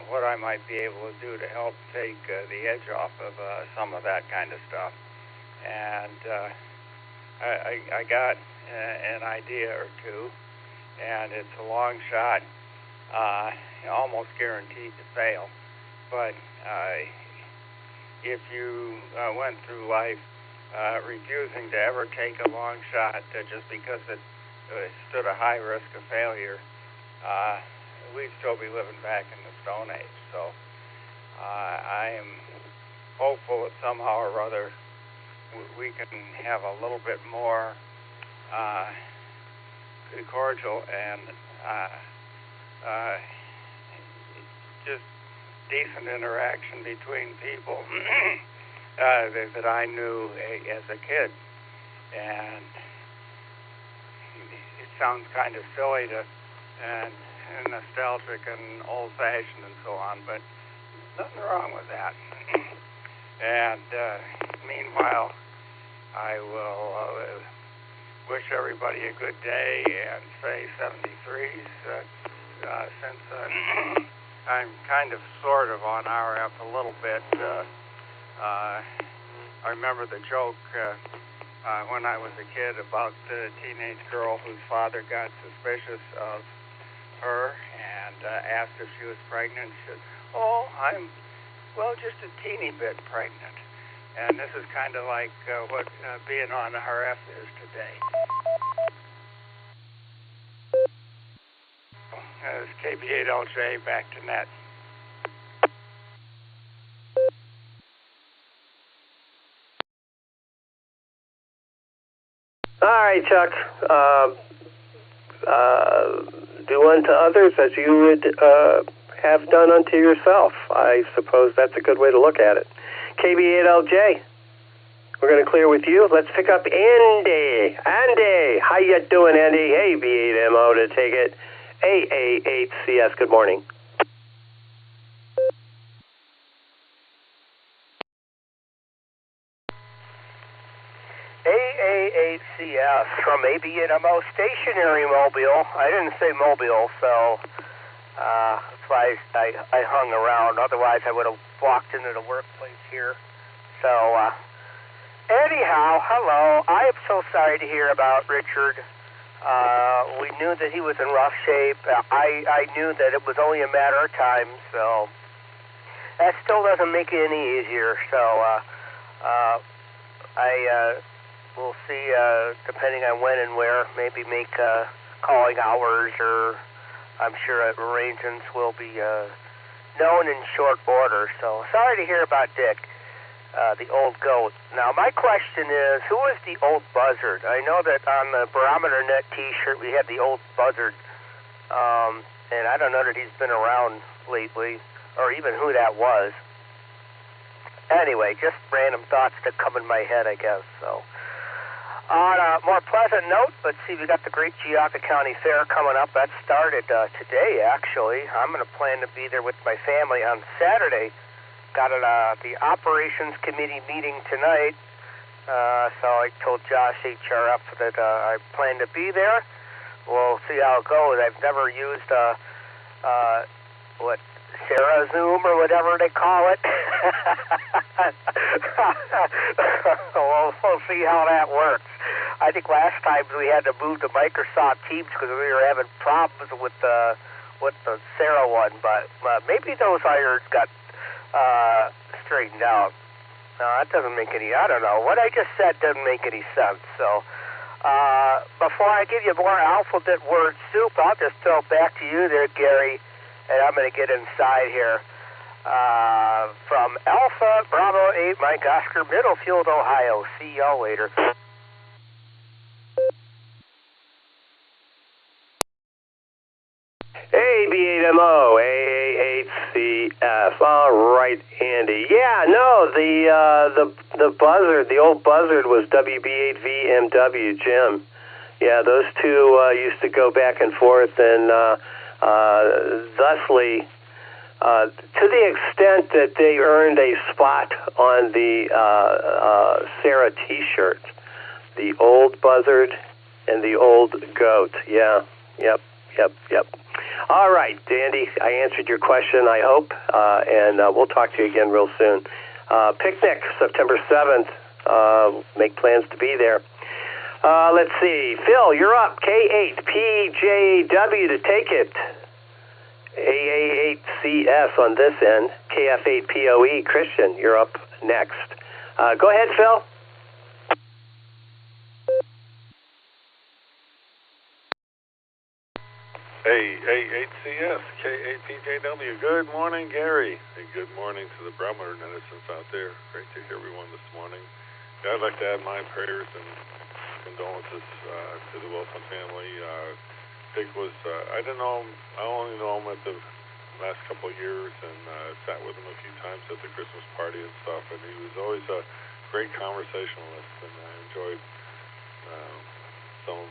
what I might be able to do to help take the edge off of some of that kind of stuff. And I got an idea or two, and it's a long shot, almost guaranteed to fail. But if you went through life refusing to ever take a long shot just because it stood a high risk of failure, we'd still be living back in the Stone Age. So I am hopeful that somehow or other we can have a little bit more cordial and just decent interaction between people that I knew as a kid. And it sounds kind of silly and nostalgic and old-fashioned and so on, but nothing wrong with that. And meanwhile, I will wish everybody a good day and say 73s since I'm kind of sort of on RF a little bit. I remember the joke when I was a kid about the teenage girl whose father got suspicious of her and asked if she was pregnant. She said, "Oh, I'm, well, just a teeny bit pregnant." And this is kind of like what being on RF is today. This is KB8LJ, back to net. All right, Chuck. Do unto others as you would have done unto yourself. I suppose that's a good way to look at it. KB8LJ. We're going to clear with you. Let's pick up Andy. Andy, how you doing, Andy? Hey, B8MO to take it. AA8CS, good morning. AA8CS from AB8MO Stationary Mobile. I didn't say mobile, so that's why I hung around. Otherwise, I would have walked into the workplace here. So, anyhow, hello. I am so sorry to hear about Richard. We knew that he was in rough shape. I knew that it was only a matter of time, so that still doesn't make it any easier. So, we'll see, depending on when and where, maybe make calling hours, or I'm sure arrangements will be known in short order. So sorry to hear about Dick, the old goat. Now, my question is, who is the old buzzard? I know that on the Barometer Net t-shirt we had the old buzzard, and I don't know that he's been around lately, or even who that was. Anyway, just random thoughts that come in my head, I guess. So, on a more pleasant note, let's see, we got the Great Geauga County Fair coming up. That started today, actually. I'm going to plan to be there with my family on Saturday. Got the Operations Committee meeting tonight, so I told Josh HRF that I plan to be there. We'll see how it goes. I've never used Sarah Zoom or whatever they call it. We'll see how that works. I think last time we had to move to Microsoft Teams because we were having problems with the Sarah one, but maybe those irons got straightened out. No, that doesn't make any, I don't know. What I just said doesn't make any sense. So before I give you more alphabet word soup, I'll just throw it back to you there, Gary, and I'm going to get inside here. From Alpha Bravo 8 Mike Oscar, Middlefield, Ohio. See y'all later. Hey, B8MO, AA8CF. All right, Andy. Yeah, no, the buzzard, the old buzzard was WB8VMW, Jim. Yeah, those two used to go back and forth, and thusly, to the extent that they earned a spot on the Sarah T-shirt, the old buzzard and the old goat. Yeah, yep. All right, Andy, I answered your question, I hope, and we'll talk to you again real soon. Picnic, September 7th. Make plans to be there. Let's see. Phil, you're up. K8PJW to take it. AA8CS on this end. KF8POE. Christian, you're up next. Go ahead, Phil. Hey, A8CS, K8PJW. Good morning, Gary. And good morning to the Barometer netizens out there. Great to hear everyone this morning. I'd like to add my prayers and condolences to the Wilson family. Dick was, I didn't know him, I only know him at the last couple of years, and sat with him a few times at the Christmas party and stuff, and he was always a great conversationalist, and I enjoyed some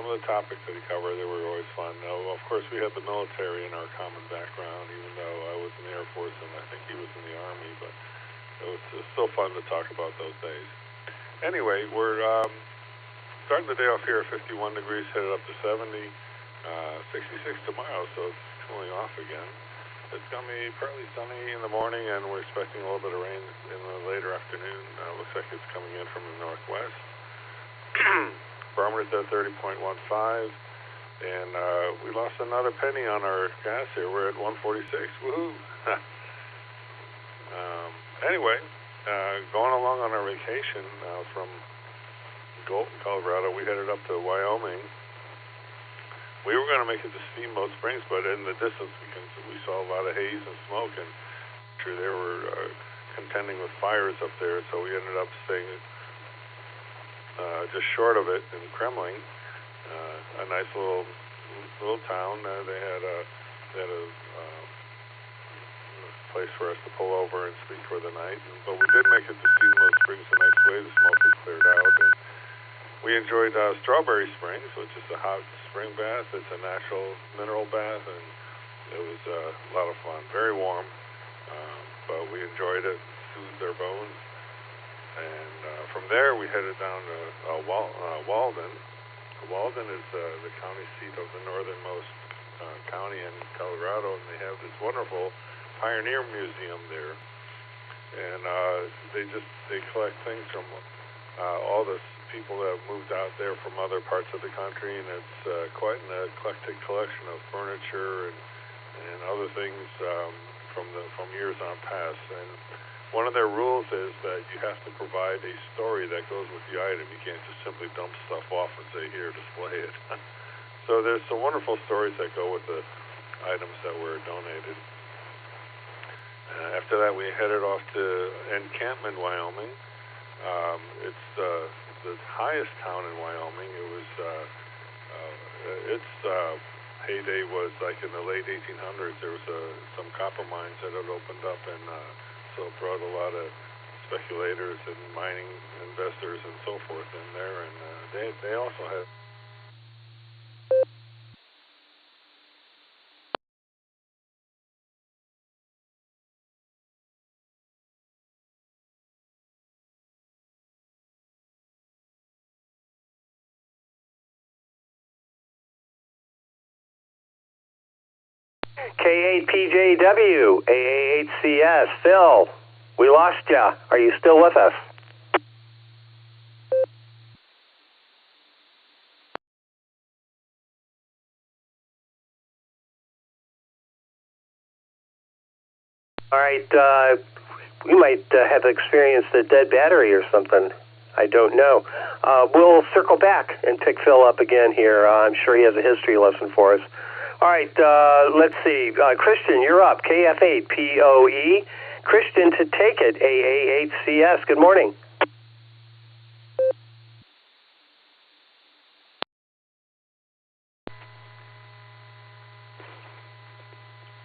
of the topics that he covered. They were always fun. Now, of course, we had the military in our common background, even though I was in the Air Force and I think he was in the Army, but it was still fun to talk about those days. Anyway, we're starting the day off here at 51 degrees, headed up to 70, 66 tomorrow, so it's cooling off again. It's going to be partly sunny in the morning, and we're expecting a little bit of rain in the later afternoon. Looks like it's coming in from the northwest. Barometer's at 30.15, and we lost another penny on our gas here. We're at 146. Woohoo! Anyway, going along on our vacation from Golden, Colorado, we headed up to Wyoming. We were going to make it to Steamboat Springs, but in the distance we saw a lot of haze and smoke, and they were contending with fires up there, so we ended up staying just short of it in Kremling, a nice little town. They had a place for us to pull over and sleep for the night. But we did make it to Steamboat Springs the next day. The smoke had cleared out, and we enjoyed Strawberry Springs, which is a hot spring bath. It's a natural mineral bath, and it was a lot of fun. Very warm, but we enjoyed it, soothed our bones. And from there, we headed down to Walden. Walden is the county seat of the northernmost county in Colorado, and they have this wonderful Pioneer Museum there. And they collect things from all the people that have moved out there from other parts of the country, and it's quite an eclectic collection of furniture and other things from years on past. And one of their rules is that you have to provide a story that goes with the item. You can't just simply dump stuff off and say, here, display it. So there's some wonderful stories that go with the items that were donated. After that, we headed off to Encampment, Wyoming. It's the highest town in Wyoming. It was its heyday was like in the late 1800s. There was some copper mines that had opened up, and so it brought a lot of speculators and mining investors and so forth in there. And they also had. K8PJW, AA8CS, Phil, we lost ya. Are you still with us? All right, we might have experienced a dead battery or something. I don't know. We'll circle back and pick Phil up again here. I'm sure he has a history lesson for us. All right, let's see. Christian, you're up. KF8POE. Christian to take it. AA8CS. Good morning.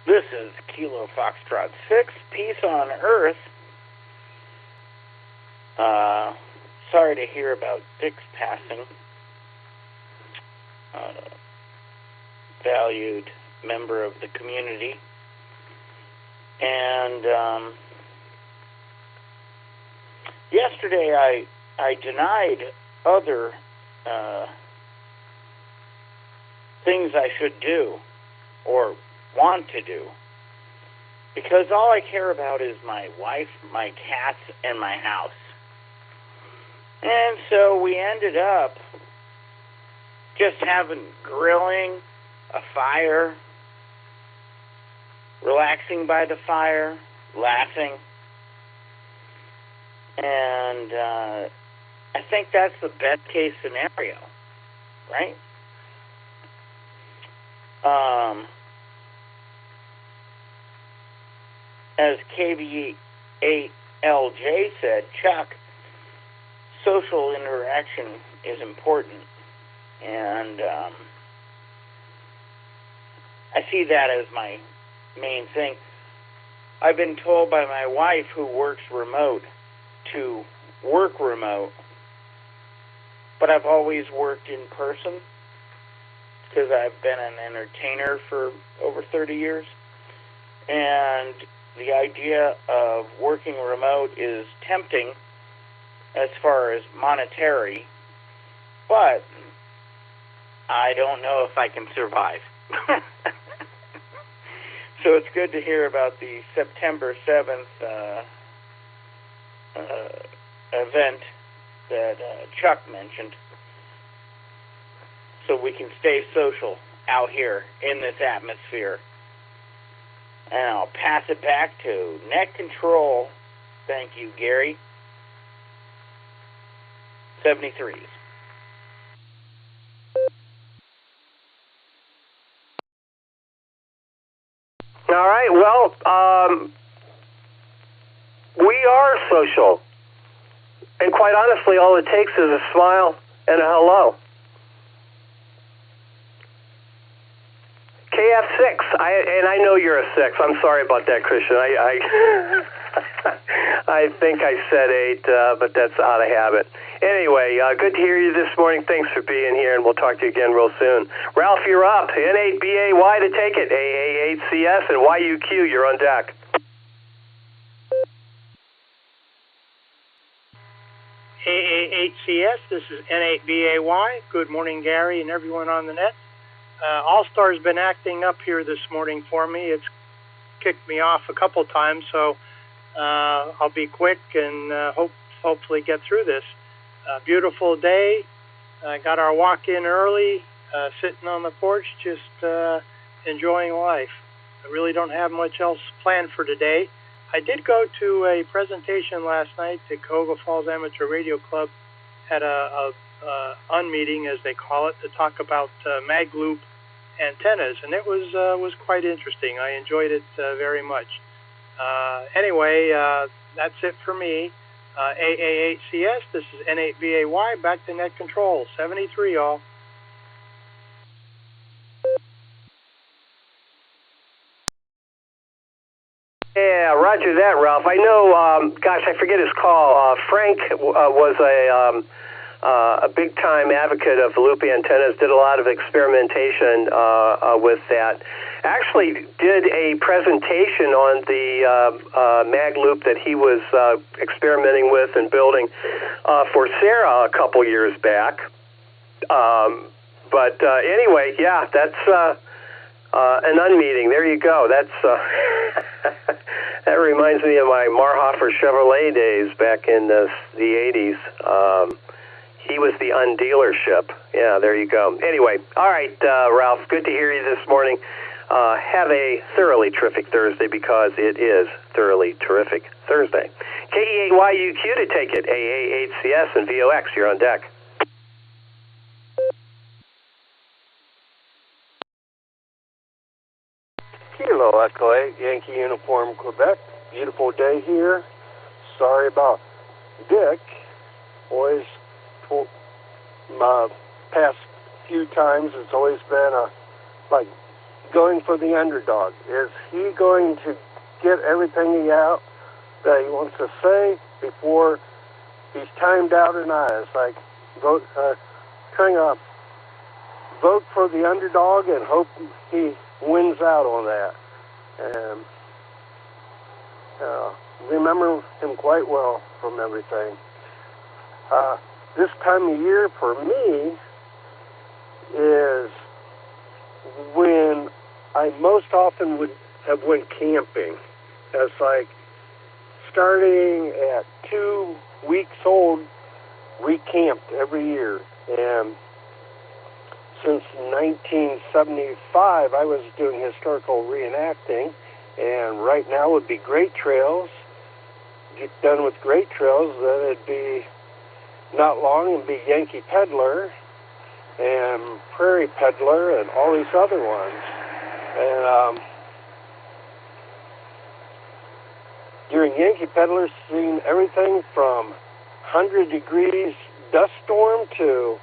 This is Kilo Foxtrot 6. Peace on Earth. Sorry to hear about Dick's passing. Valued member of the community, and yesterday I denied other things I should do or want to do, because all I care about is my wife, my cats, and my house. And so we ended up just having grilling, a fire, relaxing by the fire, laughing, and I think that's the best case scenario, right? As KB8LJ said, Chuck, social interaction is important, and I see that as my main thing. I've been told by my wife, who works remote, to work remote, but I've always worked in person because I've been an entertainer for over 30 years, and the idea of working remote is tempting as far as monetary, but I don't know if I can survive. So it's good to hear about the September 7th event that Chuck mentioned, so we can stay social out here in this atmosphere. And I'll pass it back to Net Control. Thank you, Gary. 73s. All right, well, we are social. And quite honestly, all it takes is a smile and a hello. KF6. I know you're a 6. I'm sorry about that, Christian. I think I said 8, but that's out of habit. Anyway, good to hear you this morning. Thanks for being here, and we'll talk to you again real soon. Ralph, you're up. N8BAY to take it. AA8CS and YUQ, you're on deck. AA8CS, this is N8BAY. Good morning, Gary, and everyone on the net. Allstar's been acting up here this morning for me. It's kicked me off a couple times, so I'll be quick and hopefully get through this. Beautiful day. Got our walk in early, sitting on the porch, just enjoying life. I really don't have much else planned for today. I did go to a presentation last night. The Cuyahoga Falls Amateur Radio Club had a unmeeting, as they call it, to talk about mag loop antennas, and it was quite interesting. I enjoyed it very much. Anyway, that's it for me. AA8CS, this is N8BAY, back to net control. 73, y'all. Yeah, roger that, Ralph. I know, gosh, I forget his call. Frank was a big-time advocate of loop antennas, did a lot of experimentation with that. Actually did a presentation on the mag loop that he was experimenting with and building for Sarah a couple years back. But anyway, yeah, that's an unmeeting. There you go. That's that reminds me of my Marhofer Chevrolet days back in the 80s. He was the undealership. Yeah, there you go. Anyway, all right, Ralph, good to hear you this morning. Have a thoroughly terrific Thursday, because it is thoroughly terrific Thursday. KE8YUQ to take it. AA8CS and VOX, you're on deck. Kilo Echo 8, Yankee Uniform, Quebec. Beautiful day here. Sorry about Dick. Boys, my past few times, it's always been like going for the underdog. Is he going to get everything out that he wants to say before he's timed out or not? It's like vote for the underdog and hope he wins out on that. And remember him quite well from everything. This time of year for me is when I most often would have went camping. It's like starting at 2 weeks old, we camped every year. And since 1975, I was doing historical reenacting, and right now would be Great Trails. Get done with Great Trails, then it'd be not long and be Yankee Peddler and Prairie Peddler and all these other ones. And during Yankee Peddler, seen everything from 100 degrees dust storm to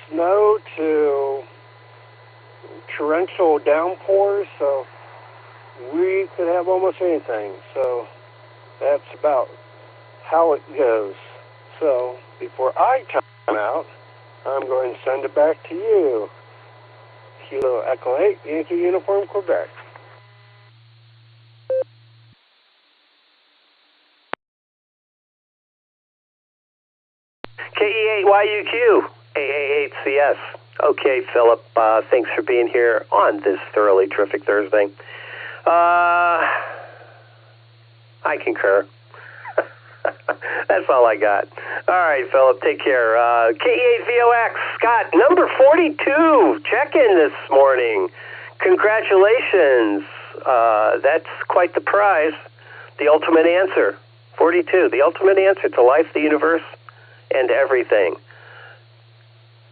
snow to torrential downpours, so we could have almost anything. So that's about how it goes. So before I time out, I'm going to send it back to you. Kilo Echo 8, Yankee Uniform, Quebec. KE8YUQ, AA8CS. Okay, Philip, thanks for being here on this thoroughly terrific Thursday. I concur. That's all I got. All right, Philip, take care. KE8VOX, Scott, number 42, check-in this morning. Congratulations. That's quite the prize. The ultimate answer, 42, the ultimate answer to life, the universe, and everything.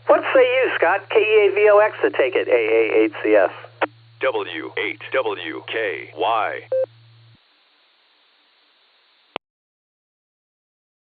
What say you, Scott? KE8VOX to take it, AA8CS. W8WKY.